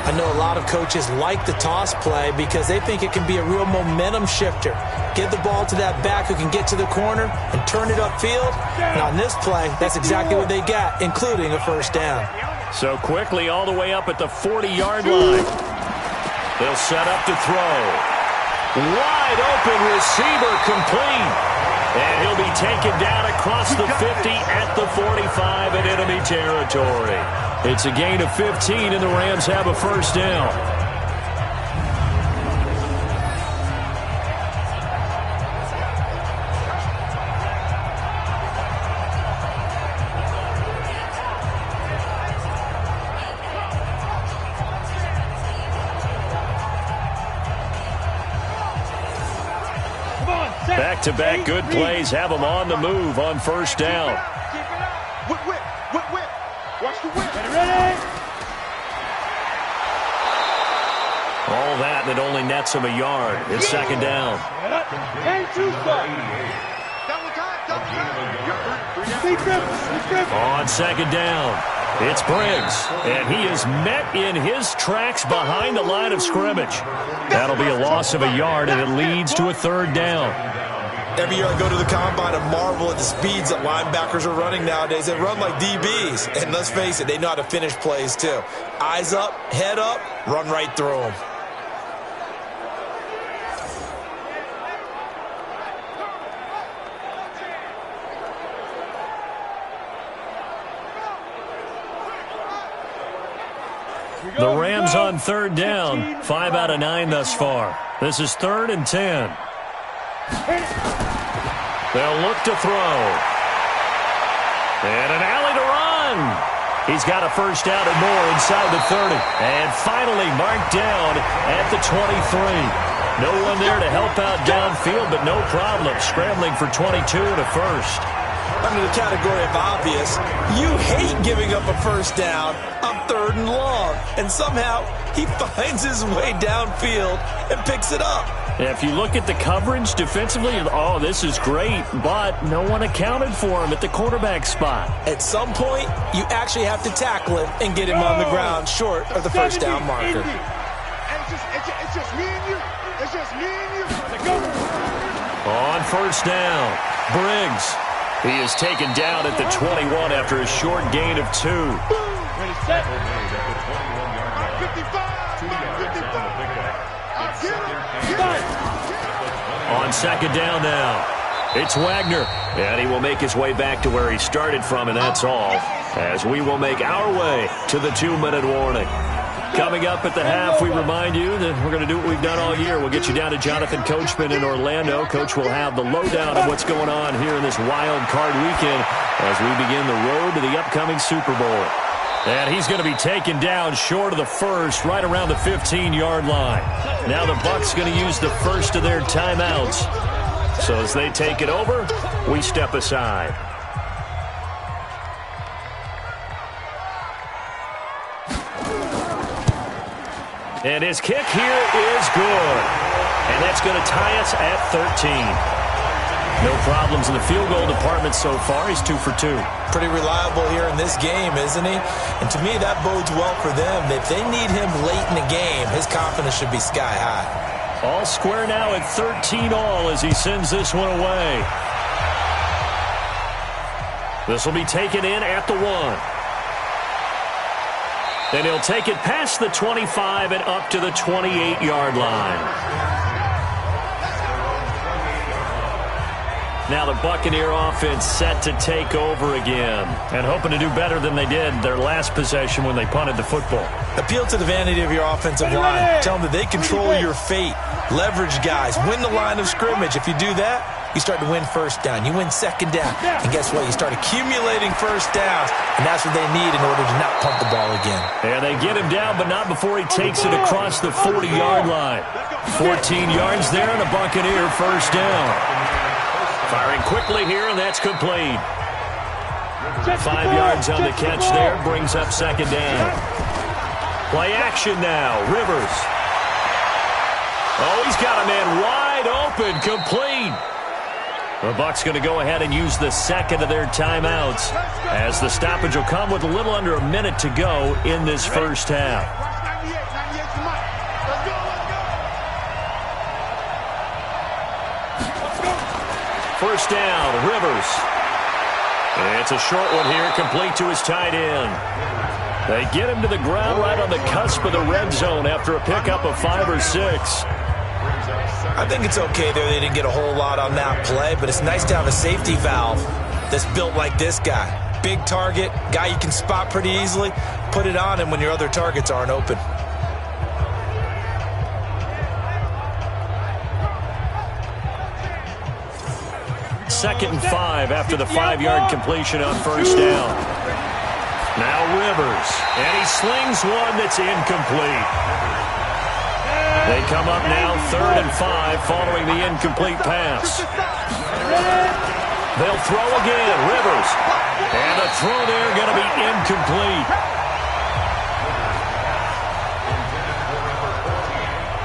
[SPEAKER 3] I know a lot of coaches like the toss play because they think it can be a real momentum shifter. Get the ball to that back who can get to the corner and turn it upfield. And on this play, that's exactly what they got, including a first down.
[SPEAKER 2] So quickly all the way up at the 40-yard line. They'll set up to throw. Wide open receiver complete. And he'll be taken down across the 50 at the 45 in enemy territory. It's a gain of 15, and the Rams have a first down. Back-to-back good plays have them on the move on first down.
[SPEAKER 4] Whip. Watch the whip.
[SPEAKER 5] Ready?
[SPEAKER 2] All that only nets them a yard. It's second down. On second down, it's Briggs, and he is met in his tracks behind the line of scrimmage. That'll be a loss of a yard, and it leads to a third down.
[SPEAKER 3] Every year I go to the combine and marvel at the speeds that linebackers are running nowadays. They run like DBs. And let's face it, they know how to finish plays too. Eyes up, head up, run right through them.
[SPEAKER 2] The Rams on third down, 5 out of 9 thus far. This is 3rd and 10. They'll look to throw. And an alley to run. He's got a first down and more inside the 30. And finally marked down at the 23. No one there to help out downfield, but no problem. Scrambling for 22 and a first.
[SPEAKER 3] Under the category of obvious, you hate giving up a first down on 3rd and long. And somehow he finds his way downfield and picks it up.
[SPEAKER 2] If you look at the coverage defensively, oh, this is great, but no one accounted for him at the quarterback spot.
[SPEAKER 3] At some point, you actually have to tackle him and get him on the ground short of the first down marker.
[SPEAKER 4] It's just me and you. It's just me and you.
[SPEAKER 2] On first down, Briggs. He is taken down at the 21 after a short gain of 2.
[SPEAKER 5] Ready, set.
[SPEAKER 4] 55.
[SPEAKER 2] On second down now, it's Wagner. And he will make his way back to where he started from, and that's all. As we will make our way to the 2-minute warning. Coming up at the half, we remind you that we're going to do what we've done all year. We'll get you down to Jonathan Coachman in Orlando. Coach will have the lowdown of what's going on here in this wild card weekend as we begin the road to the upcoming Super Bowl. And he's going to be taken down short of the first, right around the 15-yard line. Now the Bucs going to use the first of their timeouts. So as they take it over, we step aside. And his kick here is good. And that's going to tie us at 13. No problems in the field goal department so far. He's 2 for 2.
[SPEAKER 3] Pretty reliable here in this game, isn't he? And to me, that bodes well for them. If they need him late in the game, his confidence should be sky high.
[SPEAKER 2] All square now at 13 all as he sends this one away. This will be taken in at the 1. Then he'll take it past the 25 and up to the 28-yard line. Now the Buccaneer offense set to take over again and hoping to do better than they did their last possession when they punted the football.
[SPEAKER 3] Appeal to the vanity of your offensive line. Tell them that they control your fate. Leverage guys. Win the line of scrimmage. If you do that, you start to win first down. You win second down. And guess what? You start accumulating first downs. And that's what they need in order to not punt the ball again.
[SPEAKER 2] And they get him down, but not before he takes it across the 40-yard line. 14 yards there and a Buccaneer first down. Firing quickly here, and that's complete. 5 yards on the catch there, brings up second down. Play action now, Rivers. Oh, he's got a man wide open, complete. The Bucs going to go ahead and use the second of their timeouts as the stoppage will come with a little under a minute to go in this first half. First down, Rivers. It's a short one here, complete to his tight end. They get him to the ground right on the cusp of the red zone after a pickup of 5 or 6.
[SPEAKER 3] I think it's okay there. They didn't get a whole lot on that play, but it's nice to have a safety valve that's built like this guy. Big target, guy you can spot pretty easily. Put it on him when your other targets aren't open.
[SPEAKER 2] Second and 5 after the 5-yard completion on first down. Now Rivers, and he slings one that's incomplete. They come up now 3rd and 5 following the incomplete pass. They'll throw again, Rivers. And the throw there going to be incomplete.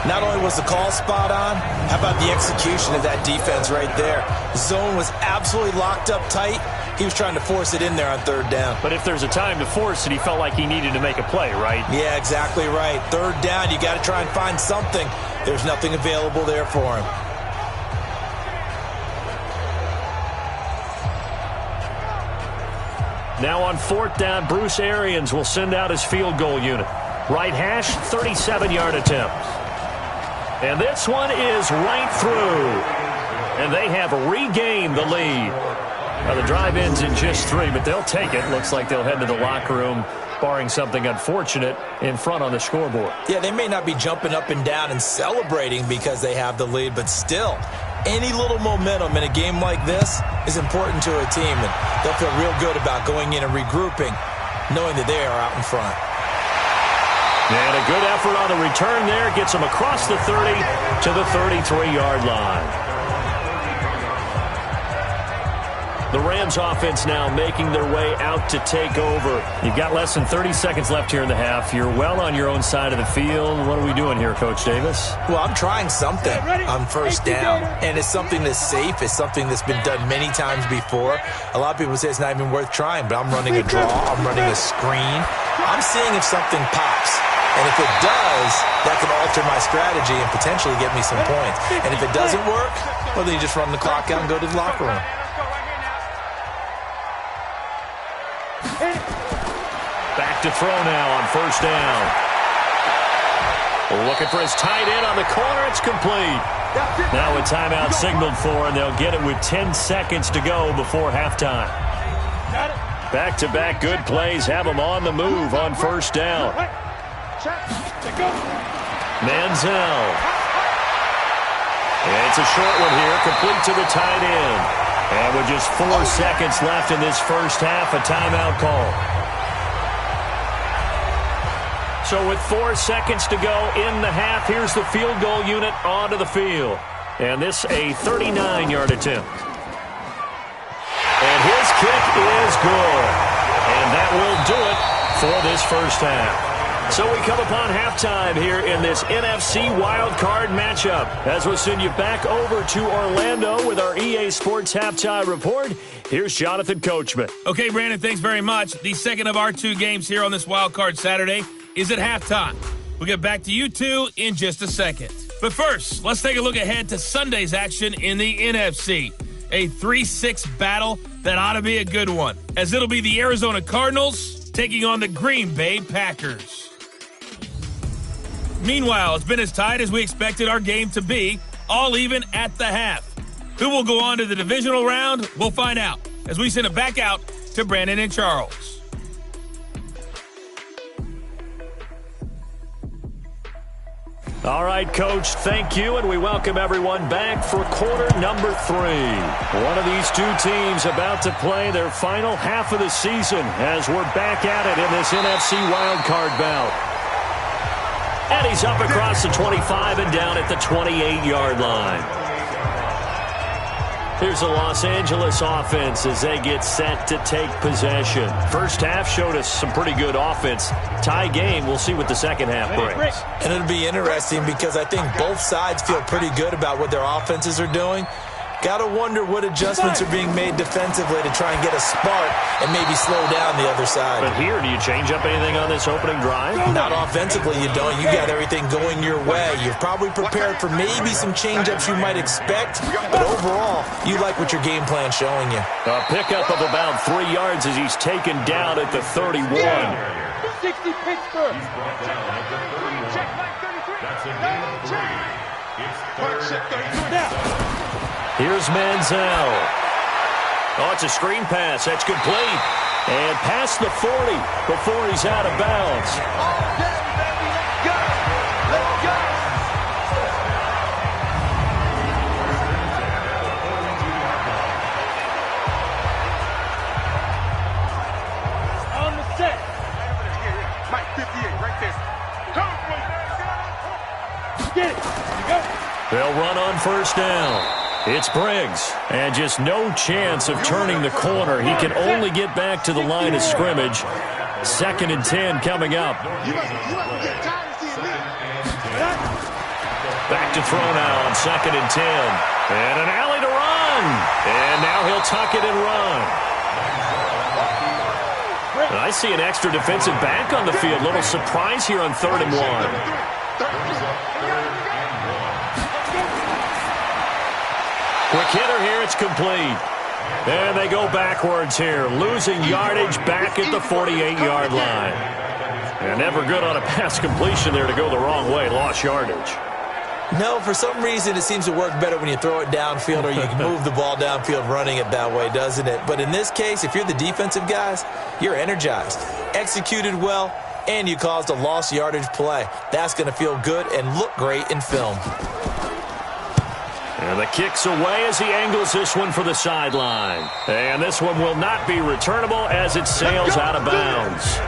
[SPEAKER 3] Not only was the call spot on, how about the execution of that defense right there? The zone was absolutely locked up tight. He was trying to force it in there on 3rd down.
[SPEAKER 2] But if there's a time to force it, he felt like he needed to make a play, right?
[SPEAKER 3] Yeah, exactly right. 3rd down, you got to try and find something. There's nothing available there for him.
[SPEAKER 2] Now on 4th down, Bruce Arians will send out his field goal unit. Right hash, 37-yard attempt. And this one is right through. And they have regained the lead. Now the drive ends in just 3, but they'll take it. Looks like they'll head to the locker room, barring something unfortunate, in front on the scoreboard.
[SPEAKER 3] Yeah, they may not be jumping up and down and celebrating because they have the lead, but still, any little momentum in a game like this is important to a team, and they'll feel real good about going in and regrouping, knowing that they are out in front.
[SPEAKER 2] And a good effort on the return there. Gets them across the 30 to the 33-yard line. The Rams offense now making their way out to take over. You've got less than 30 seconds left here in the half. You're well on your own side of the field. What are we doing here, Coach Davis?
[SPEAKER 3] Well, I'm trying something on first down, and it's something that's safe. It's something that's been done many times before. A lot of people say it's not even worth trying, but I'm running a draw. I'm running a screen. I'm seeing if something pops. And if it does, that can alter my strategy and potentially get me some points. And if it doesn't work, well, then you just run the clock out and go to the locker room.
[SPEAKER 2] Back to throw now on first down. Looking for his tight end on the corner. It's complete. Now a timeout signaled for, and they'll get it with 10 seconds to go before halftime. Back-to-back good plays have them on the move on first down. Manziel. It's a short one here, complete to the tight end. And with just 4 seconds left in this first half, a timeout call. So with 4 seconds to go in the half, here's the field goal unit onto the field. And this a 39-yard attempt. And his kick is good. And that will do it for this first half. So we come upon halftime here in this NFC wildcard matchup. As we'll send you back over to Orlando with our EA Sports Halftime Report, here's Jonathan Coachman.
[SPEAKER 1] Okay, Brandon, thanks very much. The second of our two games here on this wildcard Saturday is at halftime. We'll get back to you two in just a second. But first, let's take a look ahead to Sunday's action in the NFC. A 3-6 battle that ought to be a good one, as it'll be the Arizona Cardinals taking on the Green Bay Packers. Meanwhile, it's been as tight as we expected our game to be, all even at the half. Who will go on to the divisional round? We'll find out as we send it back out to Brandon and Charles.
[SPEAKER 2] All right, Coach, thank you, and we welcome everyone back for quarter number 3. One of these two teams about to play their final half of the season as we're back at it in this NFC wildcard bout. And he's up across the 25 and down at the 28-yard line. Here's the Los Angeles offense as they get set to take possession. First half showed us some pretty good offense. Tie game, we'll see what the second half brings.
[SPEAKER 3] And it'll be interesting because I think both sides feel pretty good about what their offenses are doing. Got to wonder what adjustments are being made defensively to try and get a spark and maybe slow down the other side.
[SPEAKER 2] But here, do you change up anything on this opening drive?
[SPEAKER 3] Not offensively, you don't. You got everything going your way. You've probably prepared for maybe some change-ups you might expect, but overall, you like what your game plan's showing you.
[SPEAKER 2] A pickup of about 3 yards as he's taken down at the 31.
[SPEAKER 5] 60 Pittsburgh.
[SPEAKER 6] He's brought down at the 31. That's a gain of 3. It's third down.
[SPEAKER 2] Here's Manziel. Oh, it's a screen pass. That's complete. And past the 40 before he's out of bounds.
[SPEAKER 4] All day, baby. Let's go. Let's go.
[SPEAKER 5] On the set.
[SPEAKER 4] Mike 58, right there.
[SPEAKER 5] Get it. Here you go.
[SPEAKER 2] They'll run on first down. It's Briggs, and just no chance of turning the corner. He can only get back to the line of scrimmage. 2nd and 10 coming up. Back to throw now on 2nd and 10. And an alley to run. And now he'll tuck it and run. And I see an extra defensive back on the field. Little surprise here on 3rd and 1. Quick hitter here, it's complete. And they go backwards here, losing yardage back at the 48-yard line. And never good on a pass completion there to go the wrong way, lost yardage.
[SPEAKER 3] No, for some reason it seems to work better when you throw it downfield or you can move the ball downfield running it that way, doesn't it? But in this case, if you're the defensive guys, you're energized, executed well, and you caused a lost yardage play. That's going to feel good and look great in film.
[SPEAKER 2] And the kick's away as he angles this one for the sideline. And this one will not be returnable as it sails out of bounds.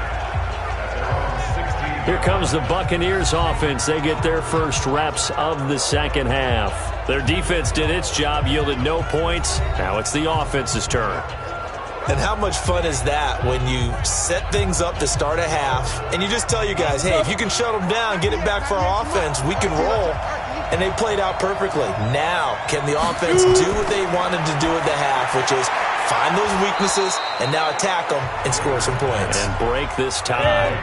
[SPEAKER 2] Here comes the Buccaneers offense. They get their first reps of the second half. Their defense did its job, yielded no points. Now it's the offense's turn.
[SPEAKER 3] And how much fun is that when you set things up to start a half and you just tell your guys, hey, if you can shut them down, get it back for our offense, we can roll. And they played out perfectly. Now, can the offense do what they wanted to do at the half, which is find those weaknesses and now attack them and score some points.
[SPEAKER 2] And break this tie.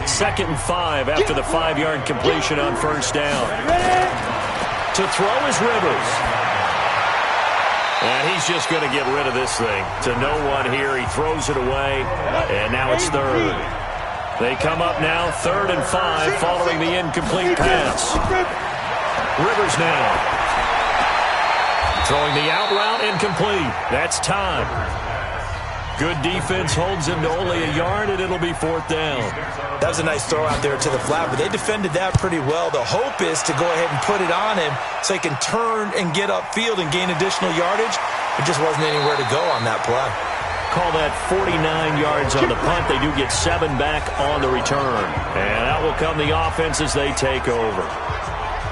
[SPEAKER 2] 2nd and 5 after the 5-yard completion on first down. To throw is Rivers. And he's just going to get rid of this thing. To no one here. He throws it away. And now it's 3rd. They come up now 3rd and 5 following the incomplete pass. Rivers now. Throwing the out route incomplete. That's time. Good defense holds him to only a yard, and it'll be 4th down.
[SPEAKER 3] That was a nice throw out there to the flat, but they defended that pretty well. The hope is to go ahead and put it on him so he can turn and get upfield and gain additional yardage. There just wasn't anywhere to go on that play.
[SPEAKER 2] Call that 49 yards on the punt. They do get 7 back on the return. And out will come the offense as they take over.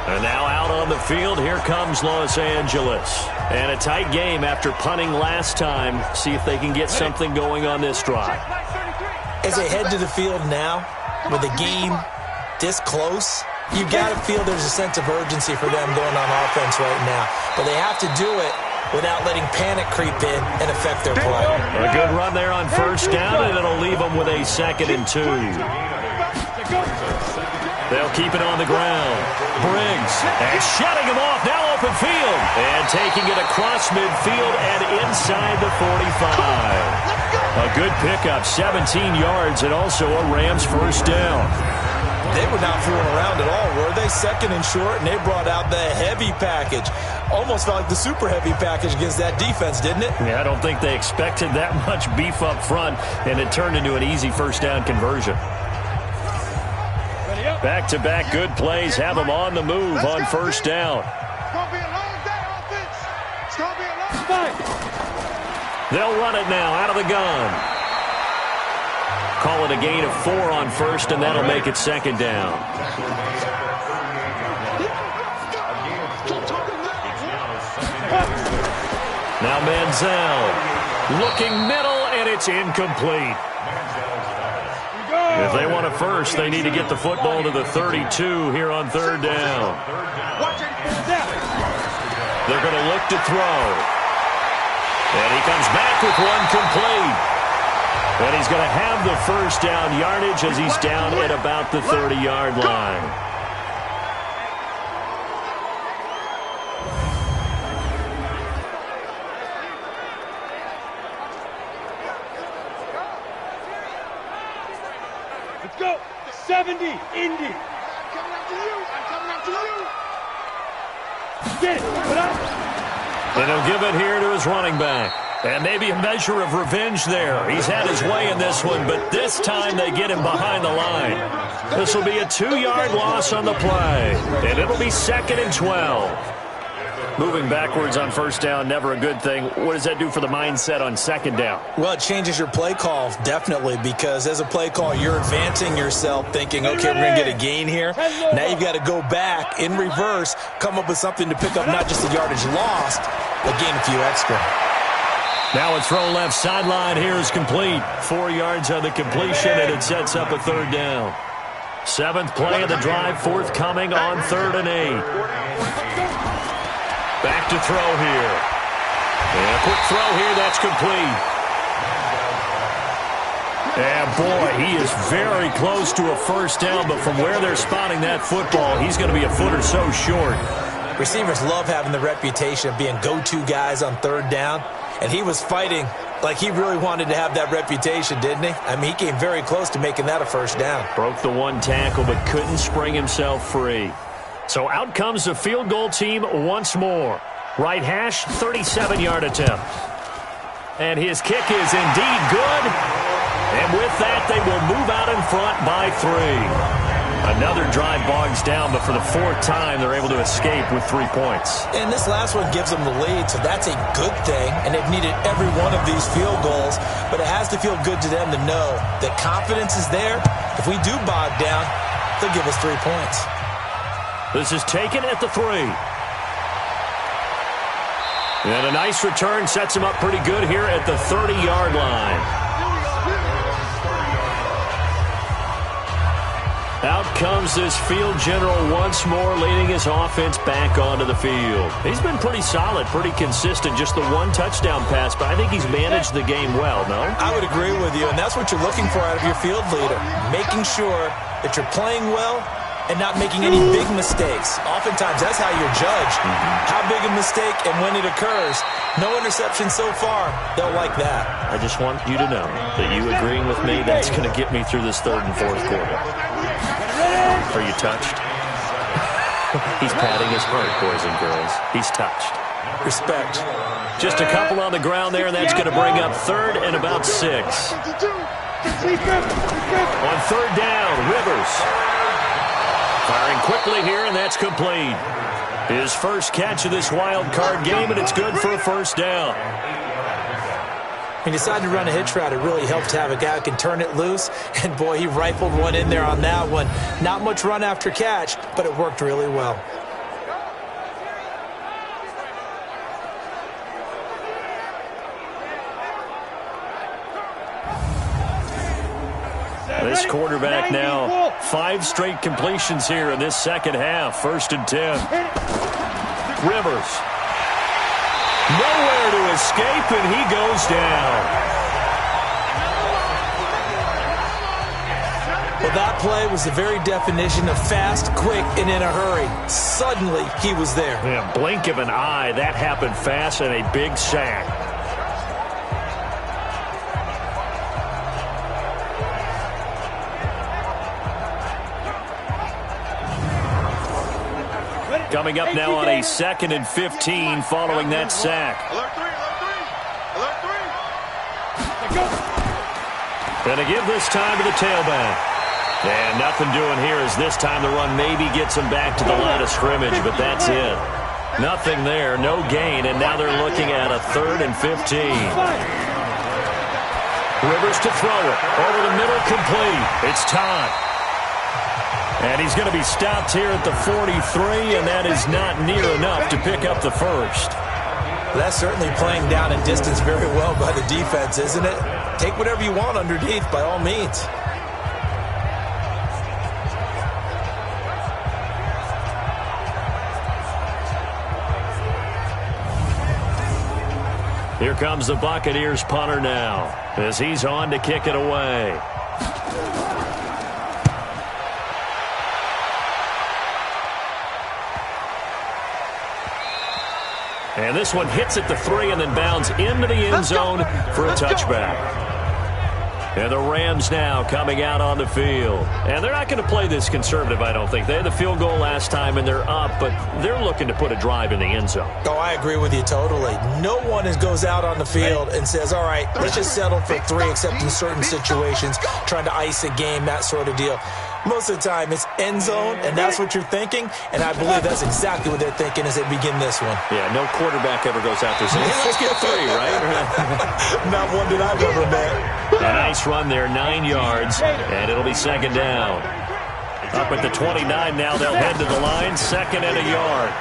[SPEAKER 2] And now out on the field, here comes Los Angeles. And a tight game after punting last time. See if they can get something going on this drive.
[SPEAKER 3] as they head to the field now, with the game this close, you got to feel there's a sense of urgency for them going on offense right now. But they have to do it without letting panic creep in and affect their play.
[SPEAKER 2] A good run there on first down, and it'll leave them with a 2nd and 2. They'll keep it on the ground. Briggs, and shutting him off, now open field. And taking it across midfield and inside the 45. A good pickup, 17 yards, and also a Rams first down.
[SPEAKER 3] They were not fooling around at all, were they? 2nd and short, and they brought out the heavy package. Almost felt like the super heavy package against that defense, didn't it?
[SPEAKER 2] Yeah, I don't think they expected that much beef up front, and it turned into an easy first down conversion. Back-to-back good plays have them on the move on first down.
[SPEAKER 4] It's going to be a long day, offense. It's going to be a long day.
[SPEAKER 2] They'll run it now out of the gun. Call it a gain of 4 on first, and that'll make it 2nd down. Now Manziel looking middle, and it's incomplete. If they want a first, they need to get the football to the 32 here on 3rd down. They're going to look to throw. And he comes back with one complete. And he's going to have the first down yardage as he's down at about the 30-yard line.
[SPEAKER 5] Let's go. 70, Indy.
[SPEAKER 4] I'm coming after you. I'm coming after you.
[SPEAKER 5] Get it. Put up.
[SPEAKER 2] And he'll give it here to his running back. And maybe a measure of revenge there. He's had his way in this one, but this time they get him behind the line. This will be a 2-yard loss on the play. And it'll be 2nd and 12. Moving backwards on first down, never a good thing. What does that do for the mindset on 2nd down?
[SPEAKER 3] Well, it changes your play call, definitely, because as a play call, you're advancing yourself thinking, okay, we're going to get a gain here. Now you've got to go back in reverse, come up with something to pick up not just the yardage lost, but gain a few extra.
[SPEAKER 2] Now a throw left sideline here is complete. 4 yards on the completion, and it sets up a 3rd down. 7th play of the drive, forthcoming on 3rd and 8. Back to throw here. And a quick throw here, that's complete. And boy, he is very close to a first down, but from where they're spotting that football, he's going to be a foot or so short.
[SPEAKER 3] Receivers love having the reputation of being go-to guys on 3rd down, and he was fighting like he really wanted to have that reputation, didn't he? I mean, he came very close to making that a first down.
[SPEAKER 2] Broke the one tackle, but couldn't spring himself free. So out comes the field goal team once more. Right hash, 37-yard attempt. And his kick is indeed good. And with that, they will move out in front by 3. Another drive bogs down, but for the 4th time, they're able to escape with 3 points.
[SPEAKER 3] And this last one gives them the lead, so that's a good thing. And they've needed every one of these field goals, but it has to feel good to them to know that confidence is there. If we do bog down, they'll give us 3 points.
[SPEAKER 2] This is taken at the 3. And a nice return sets him up pretty good here at the 30-yard line. Out comes this field general once more, leading his offense back onto the field. He's been pretty solid, pretty consistent, just the 1 touchdown pass, but I think he's managed the game well, no?
[SPEAKER 3] I would agree with you, and that's what you're looking for out of your field leader, making sure that you're playing well and not making any big mistakes. Oftentimes, that's how you're judged. How big a mistake and when it occurs. No interception so far. They'll like that.
[SPEAKER 2] I just want you to know that you agreeing with me, that's going to get me through this 3rd and 4th quarter. Are you touched? He's patting his heart, boys and girls. He's touched.
[SPEAKER 3] Respect.
[SPEAKER 2] Just a couple on the ground there, and that's going to bring up 3rd and about 6. On 3rd down, Rivers. Firing quickly here, and that's complete. His first catch of this wild card game, and it's good for a first down.
[SPEAKER 3] He decided to run a hitch route. It really helped to have a guy who can turn it loose. And, boy, he rifled one in there on that one. Not much run after catch, but it worked really well.
[SPEAKER 2] This quarterback now 5 straight completions here in this second half. 1st and 10. Rivers. Nowhere to escape, and he goes down.
[SPEAKER 3] Well, that play was the very definition of fast, quick, and in a hurry. Suddenly, he was there.
[SPEAKER 2] Yeah, blink of an eye. That happened fast and a big sack. Coming up now on a 2nd and 15 following that sack.
[SPEAKER 4] Alert 3, alert 3, alert 3.
[SPEAKER 2] Going to give this time to the tailback. And nothing doing here as this time the run maybe gets them back to the line of scrimmage, but that's it. Nothing there, no gain, and now they're looking at a 3rd and 15. Rivers to throw it. Over the middle, complete. It's time. And he's going to be stopped here at the 43, and that is not near enough to pick up the first.
[SPEAKER 3] That's certainly playing down in distance very well by the defense, isn't it? Take whatever you want underneath, by all means.
[SPEAKER 2] Here comes the Buccaneers punter now as he's on to kick it away. And this one hits at the 3 and then bounds into the end zone for a touchback. And the Rams now coming out on the field. And they're not going to play this conservative, I don't think. They had the field goal last time, and they're up, but they're looking to put a drive in the end zone.
[SPEAKER 3] Oh, I agree with you totally. No one goes out on the field and says, all right, let's just settle for 3, except in certain situations, trying to ice a game, that sort of deal. Most of the time, it's end zone, and that's what you're thinking, and I believe that's exactly what they're thinking as they begin this one.
[SPEAKER 2] Yeah, no quarterback ever goes out there saying, hey, let's get 3, right?
[SPEAKER 3] Not one that I've ever met.
[SPEAKER 2] A nice run there, 9 yards, and it'll be 2nd down. Up at the 29 now, they'll head to the line, 2nd and a yard.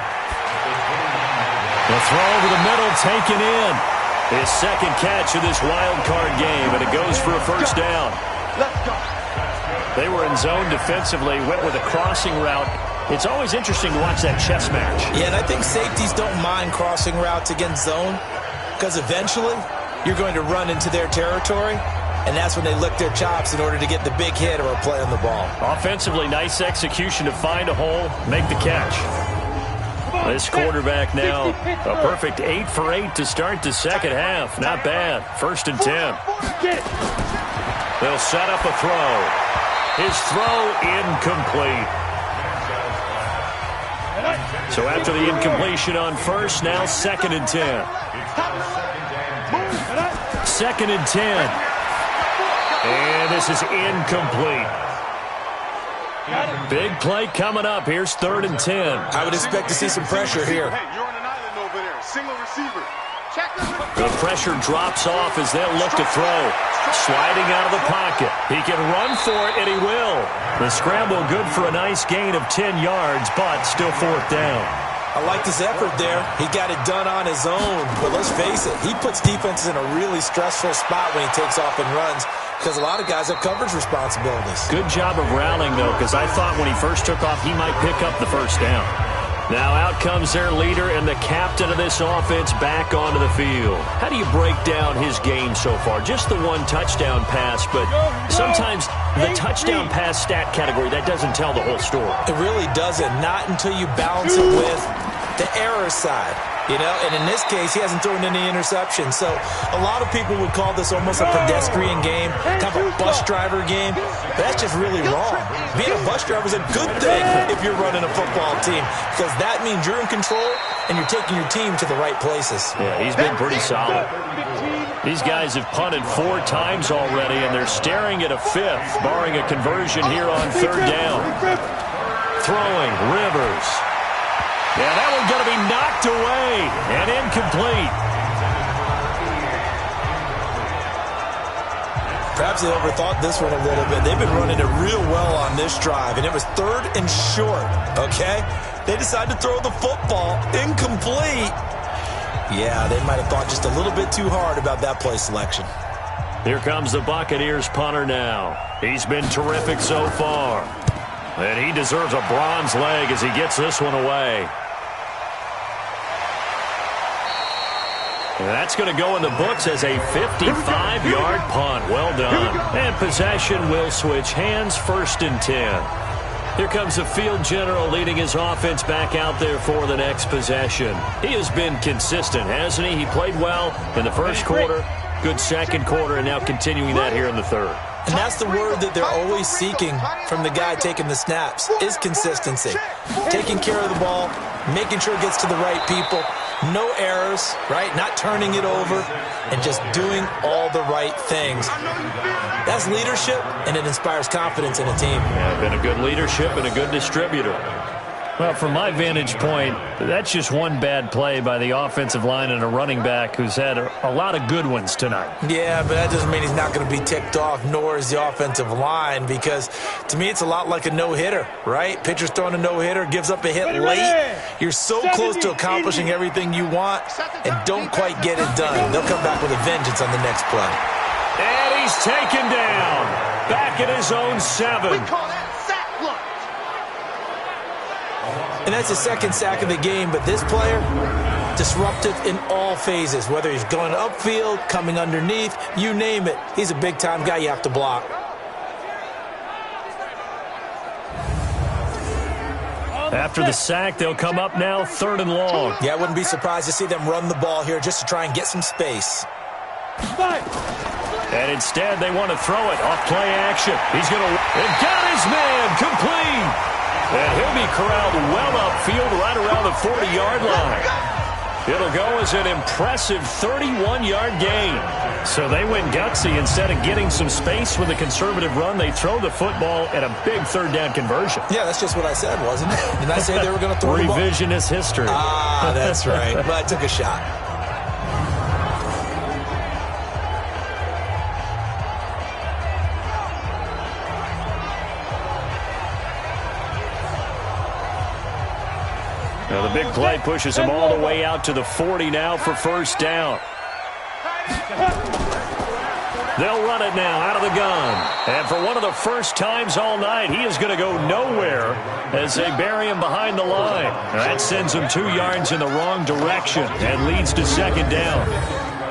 [SPEAKER 2] The throw over the middle, taken in. His 2nd catch of this wild card game, and it goes for a 1st down.
[SPEAKER 4] Let's go.
[SPEAKER 2] They were in zone defensively, went with a crossing route. It's always interesting to watch that chess match.
[SPEAKER 3] Yeah, and I think safeties don't mind crossing routes against zone because eventually you're going to run into their territory, and that's when they lick their chops in order to get the big hit or a play on the ball.
[SPEAKER 2] Offensively, nice execution to find a hole, make the catch. This quarterback now, a perfect 8 for 8 to start the second half. Not bad. 1st and 10. They'll set up a throw. His throw incomplete. So after the incompletion on first, now 2nd and 10. 2nd and 10. And this is incomplete. Big play coming up. Here's 3rd and 10.
[SPEAKER 3] I would expect to see some pressure here.
[SPEAKER 4] Hey, you're on an island over there. Single receiver.
[SPEAKER 2] The pressure drops off as they'll look to throw. Sliding out of the pocket. He can run for it, and he will. The scramble good for a nice gain of 10 yards, but still 4th down.
[SPEAKER 3] I like his effort there. He got it done on his own. But let's face it, he puts defenses in a really stressful spot when he takes off and runs because a lot of guys have coverage responsibilities.
[SPEAKER 2] Good job of rallying, though, because I thought when he first took off, he might pick up the 1st down. Now out comes their leader and the captain of this offense back onto the field. How do you break down his game so far? Just the 1 touchdown pass, but sometimes the touchdown pass stat category, that doesn't tell the whole story.
[SPEAKER 3] It really doesn't. Not until you balance it with the error side. You know, and in this case, he hasn't thrown any interceptions. So a lot of people would call this almost a pedestrian game, kind of a bus driver game. But that's just really wrong. Being a bus driver is a good thing if you're running a football team because that means you're in control and you're taking your team to the right places.
[SPEAKER 2] Yeah, he's been pretty solid. These guys have punted 4 times already, and they're staring at a 5th, barring a conversion here on 3rd down. Throwing, Rivers. Yeah, that one's going to be knocked away and incomplete.
[SPEAKER 3] Perhaps they overthought this one a little bit. They've been running it real well on this drive, and it was 3rd and short, okay? They decided to throw the football incomplete. Yeah, they might have thought just a little bit too hard about that play selection.
[SPEAKER 2] Here comes the Buccaneers punter now. He's been terrific so far. And he deserves a bronze leg as he gets this one away. And that's going to go in the books as a 55-yard punt. Well done. And possession will switch hands, 1st and 10. Here comes the field general leading his offense back out there for the next possession. He has been consistent, hasn't he? He played well in the first quarter, good second quarter, and now continuing that here in the third.
[SPEAKER 3] And that's the word that they're always seeking from the guy taking the snaps, is consistency. Taking care of the ball, making sure it gets to the right people, no errors, right? Not turning it over, and just doing all the right things. That's leadership, and it inspires confidence in a team.
[SPEAKER 2] Yeah, been a good leadership and a good distributor.
[SPEAKER 7] Well, from my vantage point, that's just one bad play by the offensive line and a running back who's had a lot of good ones tonight.
[SPEAKER 3] Yeah, but that doesn't mean he's not going to be ticked off, nor is the offensive line, because to me it's a lot like a no-hitter, right? Pitcher's throwing a no-hitter, gives up a hit late. You're so close to accomplishing everything you want and don't quite get it done. They'll come back with a vengeance on the next play.
[SPEAKER 2] And he's taken down. Back at his own 7.
[SPEAKER 4] We call that sack lunch.
[SPEAKER 3] And that's the second sack of the game, but this player, disruptive in all phases, whether he's going upfield, coming underneath, you name it. He's a big-time guy you have to block.
[SPEAKER 7] After the sack, they'll come up now 3rd and long.
[SPEAKER 3] Yeah, I wouldn't be surprised to see them run the ball here just to try and get some space.
[SPEAKER 2] And instead, they want to throw it off play action. He's going to... And got his man complete. And he'll be corralled well upfield right around the 40-yard line. It'll go as an impressive 31-yard gain.
[SPEAKER 7] So they went gutsy. Instead of getting some space with a conservative run, they throw the football at a big 3rd down conversion.
[SPEAKER 3] Yeah, that's just what I said, wasn't it? Didn't I say they were going to throw the ball?
[SPEAKER 7] Revisionist history.
[SPEAKER 3] Ah, that's right. But I took a shot.
[SPEAKER 2] Now the big play pushes him all the way out to the 40 now for 1st down. They'll run it now out of the gun. And for one of the first times all night, he is going to go nowhere as they bury him behind the line. That sends him 2 yards in the wrong direction and leads to 2nd down.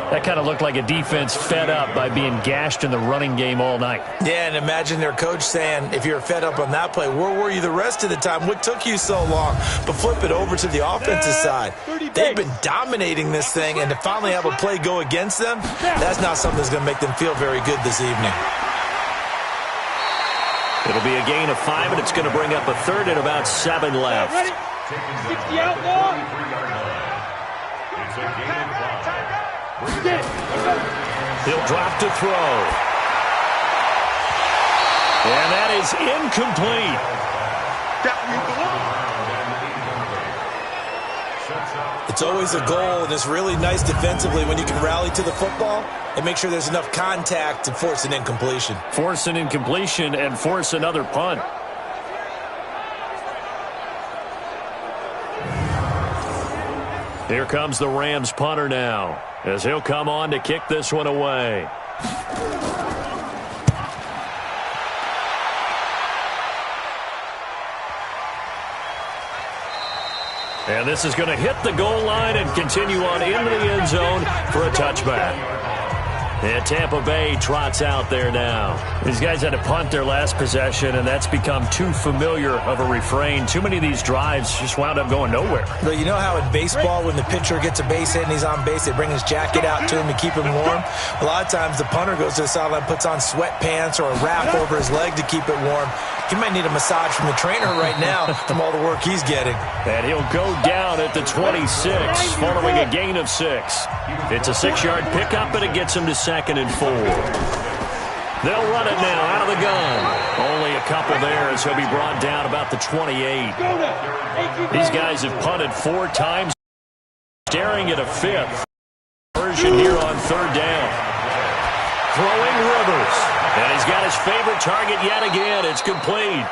[SPEAKER 7] That kind of looked like a defense fed up by being gashed in the running game all night.
[SPEAKER 3] Yeah, and imagine their coach saying, if you're fed up on that play, where were you the rest of the time? What took you so long? But flip it over to the offensive side. They've been dominating this thing, and to finally have a play go against them, that's not something that's going to make them feel very good this evening.
[SPEAKER 2] It'll be a gain of 5, and it's going to bring up a 3rd and about 7 left.
[SPEAKER 5] 60 out long.
[SPEAKER 6] It's a gain of 5.
[SPEAKER 2] He'll drop to throw. And that is incomplete.
[SPEAKER 3] It's always a goal, and it's really nice defensively when you can rally to the football and make sure there's enough contact to force an incompletion.
[SPEAKER 7] Force an incompletion and force another punt.
[SPEAKER 2] Here comes the Rams punter now, as he'll come on to kick this one away. And this is going to hit the goal line and continue on into the end zone for a touchback. And Tampa Bay trots out there now.
[SPEAKER 7] These guys had to punt their last possession, and that's become too familiar of a refrain. Too many of these drives just wound up going nowhere.
[SPEAKER 3] But you know how in baseball, when the pitcher gets a base hit and he's on base, they bring his jacket out to him to keep him warm? A lot of times the punter goes to the sideline, puts on sweatpants or a wrap over his leg to keep it warm. He might need a massage from the trainer right now from all the work he's getting.
[SPEAKER 2] And he'll go down at the 26, following a gain of 6. It's a 6-yard pickup, and it gets him to 2nd and 4. They'll run it now out of the gun. Only a couple there as he'll be brought down about the 28. These guys have punted 4 times, staring at a 5th. Version here on 3rd down. Throwing Rivers. And he's got his favorite target yet again. It's complete.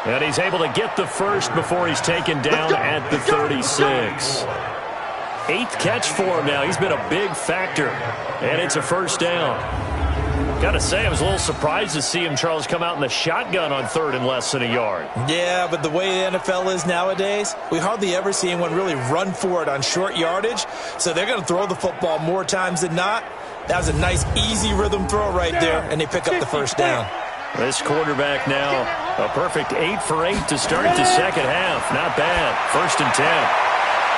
[SPEAKER 2] And he's able to get the first before he's taken down at the 36. 8th catch for him now. He's been a big factor. And it's a 1st down.
[SPEAKER 7] Got to say, I was a little surprised to see him, Charles, come out in the shotgun on 3rd and less than a yard.
[SPEAKER 3] Yeah, but the way the NFL is nowadays, we hardly ever see anyone really run for it on short yardage. So they're going to throw the football more times than not. That was a nice, easy rhythm throw right there, and they pick up the first down.
[SPEAKER 7] This quarterback now, a perfect 8 for 8 to start the second half. Not bad. 1st and 10.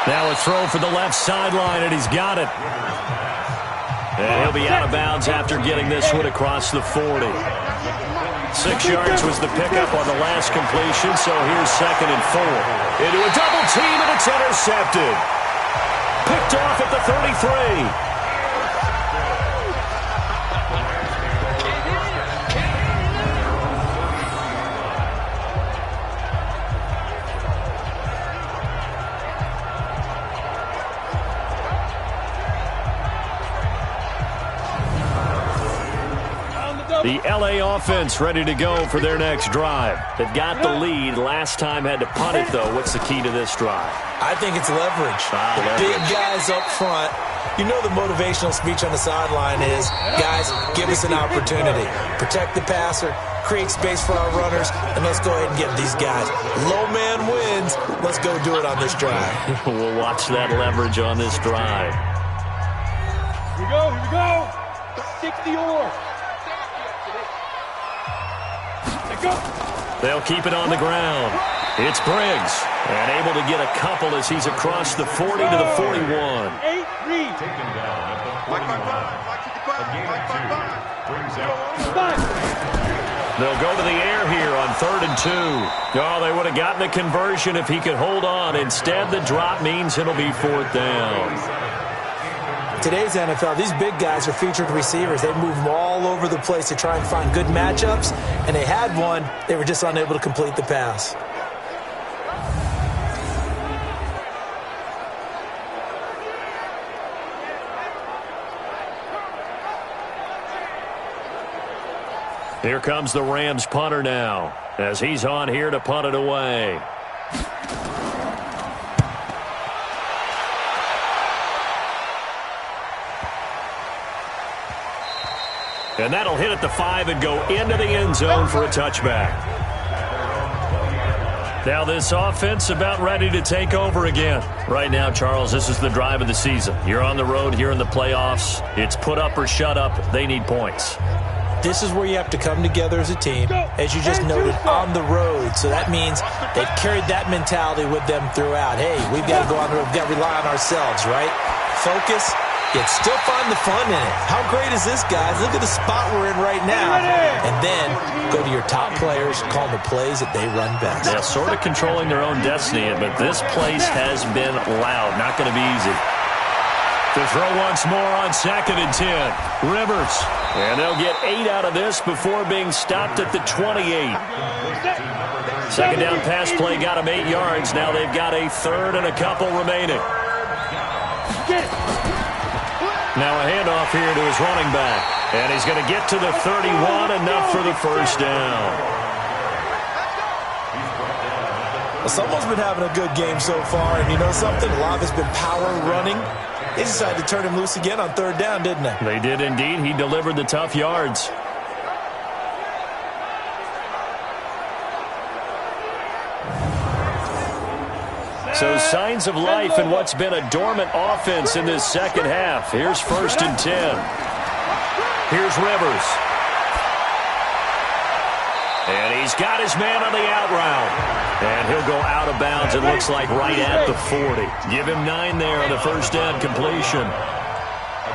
[SPEAKER 7] Now a throw for the left sideline, and he's got it. And he'll be out of bounds after getting this one across the 40. 6 yards was the pickup on the last completion, so here's 2nd and 4.
[SPEAKER 2] Into a double team, and it's intercepted. Picked off at the 33.
[SPEAKER 7] The L.A. offense ready to go for their next drive. They've got the lead. Last time had to punt it, though. What's the key to this drive?
[SPEAKER 3] I think it's leverage. The big guys up front. You know the motivational speech on the sideline is, guys, give us an opportunity. Protect the passer, create space for our runners, and let's go ahead and get these guys. Low man wins. Let's go do it on this drive.
[SPEAKER 7] We'll watch that leverage on this drive.
[SPEAKER 5] Here we go. 60 or.
[SPEAKER 7] They'll keep it on the ground. It's Briggs, and able to get a couple as he's across the 40 to the 41.
[SPEAKER 5] 8 read.
[SPEAKER 6] Taken down at the 41. A gain of 2. Brings up 3rd.
[SPEAKER 7] They'll go to the air here on 3rd and 2. Oh, they would have gotten the conversion if he could hold on. Instead, the drop means it'll be 4th down.
[SPEAKER 3] Today's NFL, these big guys are featured receivers. They move them all over the place to try and find good matchups, and they had one. They were just unable to complete the pass.
[SPEAKER 7] Here comes the Rams punter now, as he's on here to punt it away. And that'll hit at the 5 and go into the end zone for a touchback. Now this offense about ready to take over again. Right now, Charles, this is the drive of the season. You're on the road here in the playoffs. It's put up or shut up. They need points.
[SPEAKER 3] This is where you have to come together as a team, as you just noted, on the road. So that means they've carried that mentality with them throughout. Hey, we've got to go on the road. We've got to rely on ourselves, right? Focus. Yet still find the fun in it. How great is this, guys? Look at the spot we're in right now. And then go to your top players, call the plays that they run best.
[SPEAKER 7] Yeah, sort of controlling their own destiny, but this place has been loud. Not going to be easy. To throw once more on 2nd and 10. Rivers. And they'll get 8 out of this before being stopped at the 28. 2nd down pass play got them 8 yards. Now they've got a 3rd and a couple remaining. Now a handoff here to his running back. And he's going to get to the 31, enough for the first down.
[SPEAKER 3] Well, someone's been having a good game so far, and you know something? A lot of it's been power running. They decided to turn him loose again on 3rd down, didn't they?
[SPEAKER 7] They did indeed. He delivered the tough yards. So signs of life in what's been a dormant offense in this second half. Here's 1st and 10. Here's Rivers. And he's got his man on the out route. And he'll go out of bounds, it looks like, right at the 40. Give him 9 there on the first down completion.
[SPEAKER 6] A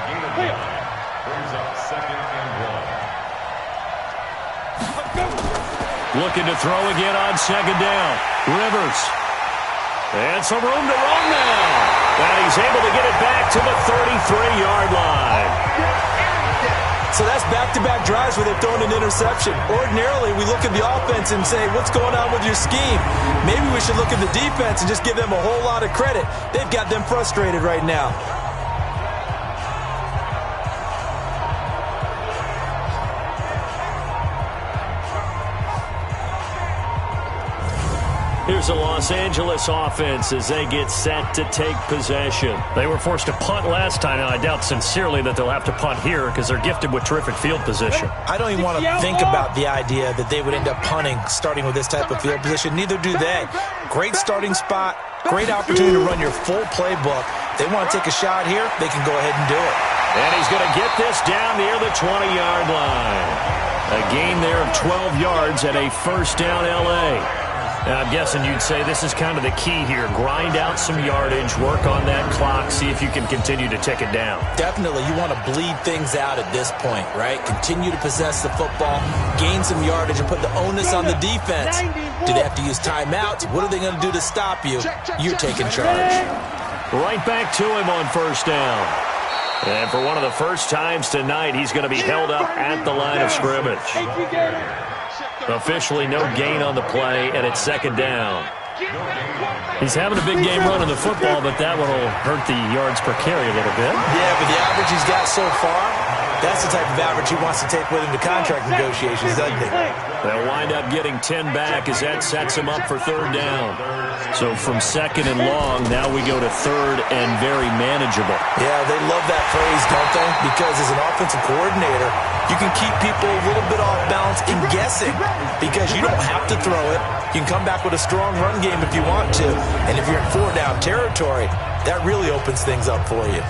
[SPEAKER 6] gain of 1. Brings up 2nd and 1.
[SPEAKER 7] Looking to throw again on 2nd down. Rivers. And some room to run now. And he's able to get it back to the 33-yard line.
[SPEAKER 3] So that's back-to-back drives where they've thrown an interception. Ordinarily, we look at the offense and say, what's going on with your scheme? Maybe we should look at the defense and just give them a whole lot of credit. They've got them frustrated right now.
[SPEAKER 7] Here's the Los Angeles offense as they get set to take possession. They were forced to punt last time, and I doubt sincerely that they'll have to punt here because they're gifted with terrific field position.
[SPEAKER 3] I don't even want to think about the idea that they would end up punting starting with this type of field position. Neither do they. Great starting spot, great opportunity to run your full playbook. They want to take a shot here, they can go ahead and do it.
[SPEAKER 7] And he's going to get this down near the 20-yard line. A gain there of 12 yards and a first down L.A. Now, I'm guessing you'd say this is kind of the key here. Grind out some yardage, work on that clock, see if you can continue to tick it down.
[SPEAKER 3] Definitely. You want to bleed things out at this point, right? Continue to possess the football, gain some yardage, and put the onus on the defense. Do they have to use timeouts? What are they going to do to stop you? You're taking charge.
[SPEAKER 7] Right back to him on first down. And for one of the first times tonight, he's going to be held up at the line of scrimmage. Officially no gain on the play, and it's second down. He's having a big game running the football, but that one will hurt the yards per carry a little bit.
[SPEAKER 3] Yeah, but the average he's got so far, that's the type of average he wants to take with him to contract negotiations, doesn't he?
[SPEAKER 7] They'll wind up getting 10 back as that sets him up for third down. So from second and long, now we go to third and very manageable.
[SPEAKER 3] Yeah, they love that phrase, don't they? Because as an offensive coordinator, you can keep people a little bit off balance and guessing because you don't have to throw it. You can come back with a strong run game if you want to. And if you're in four-down territory, that really opens things up for you.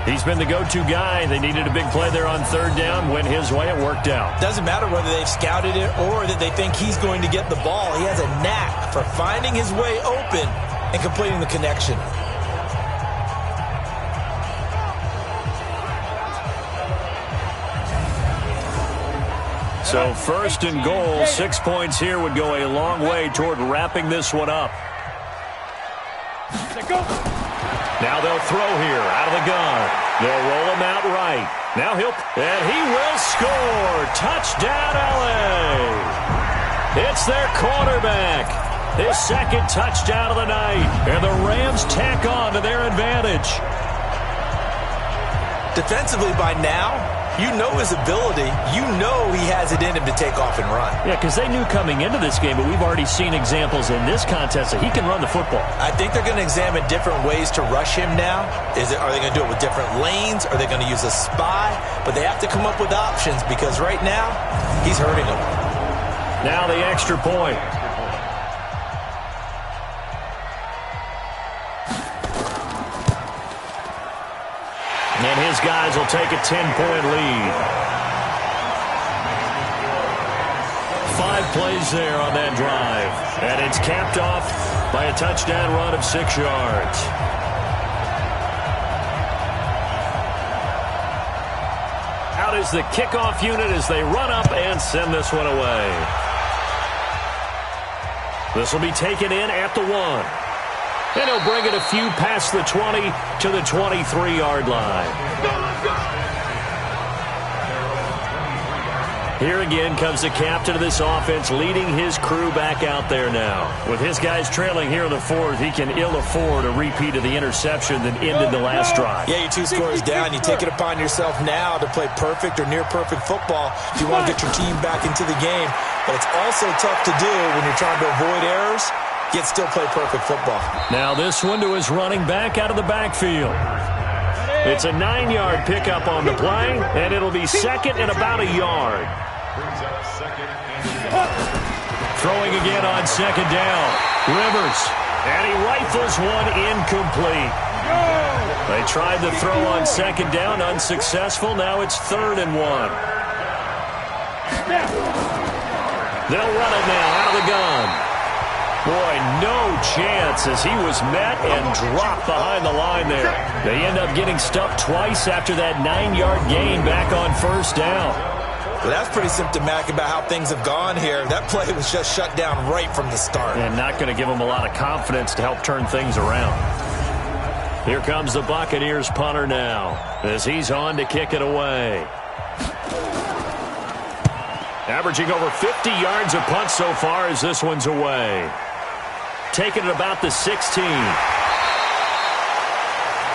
[SPEAKER 7] He's been the go-to guy. They needed a big play there on third down. Went his way. It worked out.
[SPEAKER 3] Doesn't matter whether they've scouted it or that they think he's going to get the ball. He has a knack for finding his way open and completing the connection.
[SPEAKER 7] So first and goal, 6 points here would go a long way toward wrapping this one up. Now they'll throw here out of the gun. They'll roll him out right. Now and he will score. Touchdown, L.A. It's their quarterback. His second touchdown of the night. And the Rams tack on to their advantage.
[SPEAKER 3] Defensively by now, you know his ability. You know he has it in him to take off and run.
[SPEAKER 7] Yeah, because they knew coming into this game, but we've already seen examples in this contest that he can run the football.
[SPEAKER 3] I think they're going to examine different ways to rush him now. Are they going to do it with different lanes? Are they going to use a spy? But they have to come up with options because right now, he's hurting them.
[SPEAKER 7] Now the extra point. And his guys will take a 10-point lead. 5 plays there on that drive. And it's capped off by a touchdown run of 6 yards. Out is the kickoff unit as they run up and send this one away. This will be taken in at the 1. And he'll bring it a few past the 20 to the 23-yard line. Here again comes the captain of this offense leading his crew back out there now. With his guys trailing here in the 4th, he can ill afford a repeat of the interception that ended the last drive.
[SPEAKER 3] Yeah, you're 2 scores down. You take it upon yourself now to play perfect or near-perfect football if you want to get your team back into the game. But it's also tough to do when you're trying to avoid errors, yet still play perfect football.
[SPEAKER 7] Now this one to his running back out of the backfield. It's a 9-yard pickup on the play, and it'll be second and about a yard. Throwing again on second down. Rivers, and he rifles one incomplete. They tried to throw on second down, unsuccessful. Now it's 3rd and 1. They'll run it now out of the gun. Boy, no chance as he was met and dropped behind the line there. They end up getting stuffed twice after that 9-yard gain back on first down.
[SPEAKER 3] Well, that's pretty symptomatic about how things have gone here. That play was just shut down right from the start.
[SPEAKER 7] And not going to give them a lot of confidence to help turn things around. Here comes the Buccaneers punter now as he's on to kick it away. Averaging over 50 yards a punt so far as this one's away. Taking it about the 16.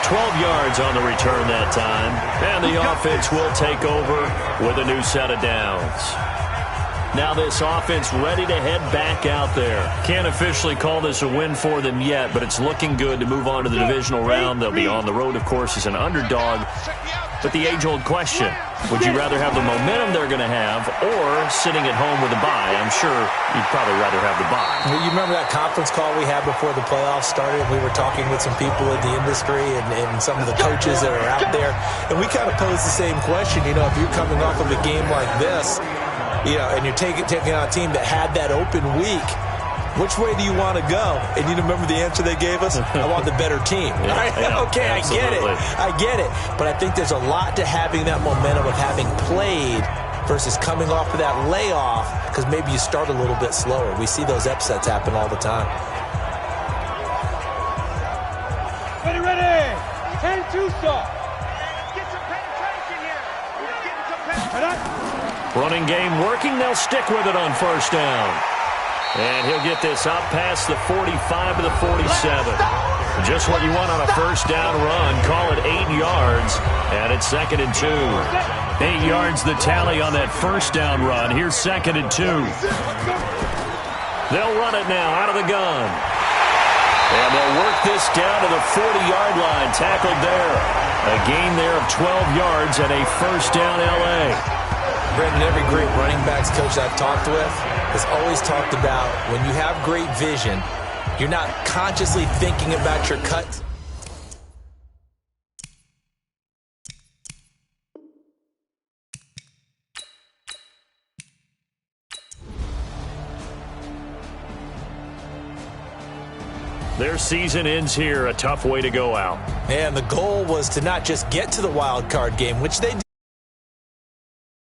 [SPEAKER 7] 12 yards on the return that time. And the offense will take over with a new set of downs.
[SPEAKER 2] Now this offense ready to head back out there.
[SPEAKER 7] Can't officially call this a win for them yet, but it's looking good to move on to the divisional round. They'll be on the road, of course, as an underdog. But the age-old question, would you rather have the momentum they're going to have or sitting at home with a bye? I'm sure you'd probably rather have the bye.
[SPEAKER 3] Well, you remember that conference call we had before the playoffs started? We were talking with some people in the industry and some of the coaches that are out there. And we kind of posed the same question. You know, if you're coming off of a game like this, you know, and you're taking on a team that had that open week, which way do you want to go? And you remember the answer they gave us? I want the better team. Okay, absolutely. I get it. But I think there's a lot to having that momentum of having played versus coming off of that layoff because maybe you start a little bit slower. We see those upsets happen all the time.
[SPEAKER 5] Ready. 10-2 stop.
[SPEAKER 4] Get some penetration here. We're getting some penetration.
[SPEAKER 2] Running game working. They'll stick with it on first down. And he'll get this up past the 45 to the 47. Just what you want on a first down run. Call it 8 yards. And it's 2nd and 2.
[SPEAKER 7] 8 yards the tally on that first down run. Here's 2nd and 2.
[SPEAKER 2] They'll run it now out of the gun. And they'll work this down to the 40-yard line. Tackled there. A gain there of 12 yards and a first down L.A.
[SPEAKER 3] Brendan, every great running backs coach I've talked with has always talked about when you have great vision, you're not consciously thinking about your cuts.
[SPEAKER 2] Their season ends here. A tough way to go out.
[SPEAKER 3] And the goal was to not just get to the wild card game, which they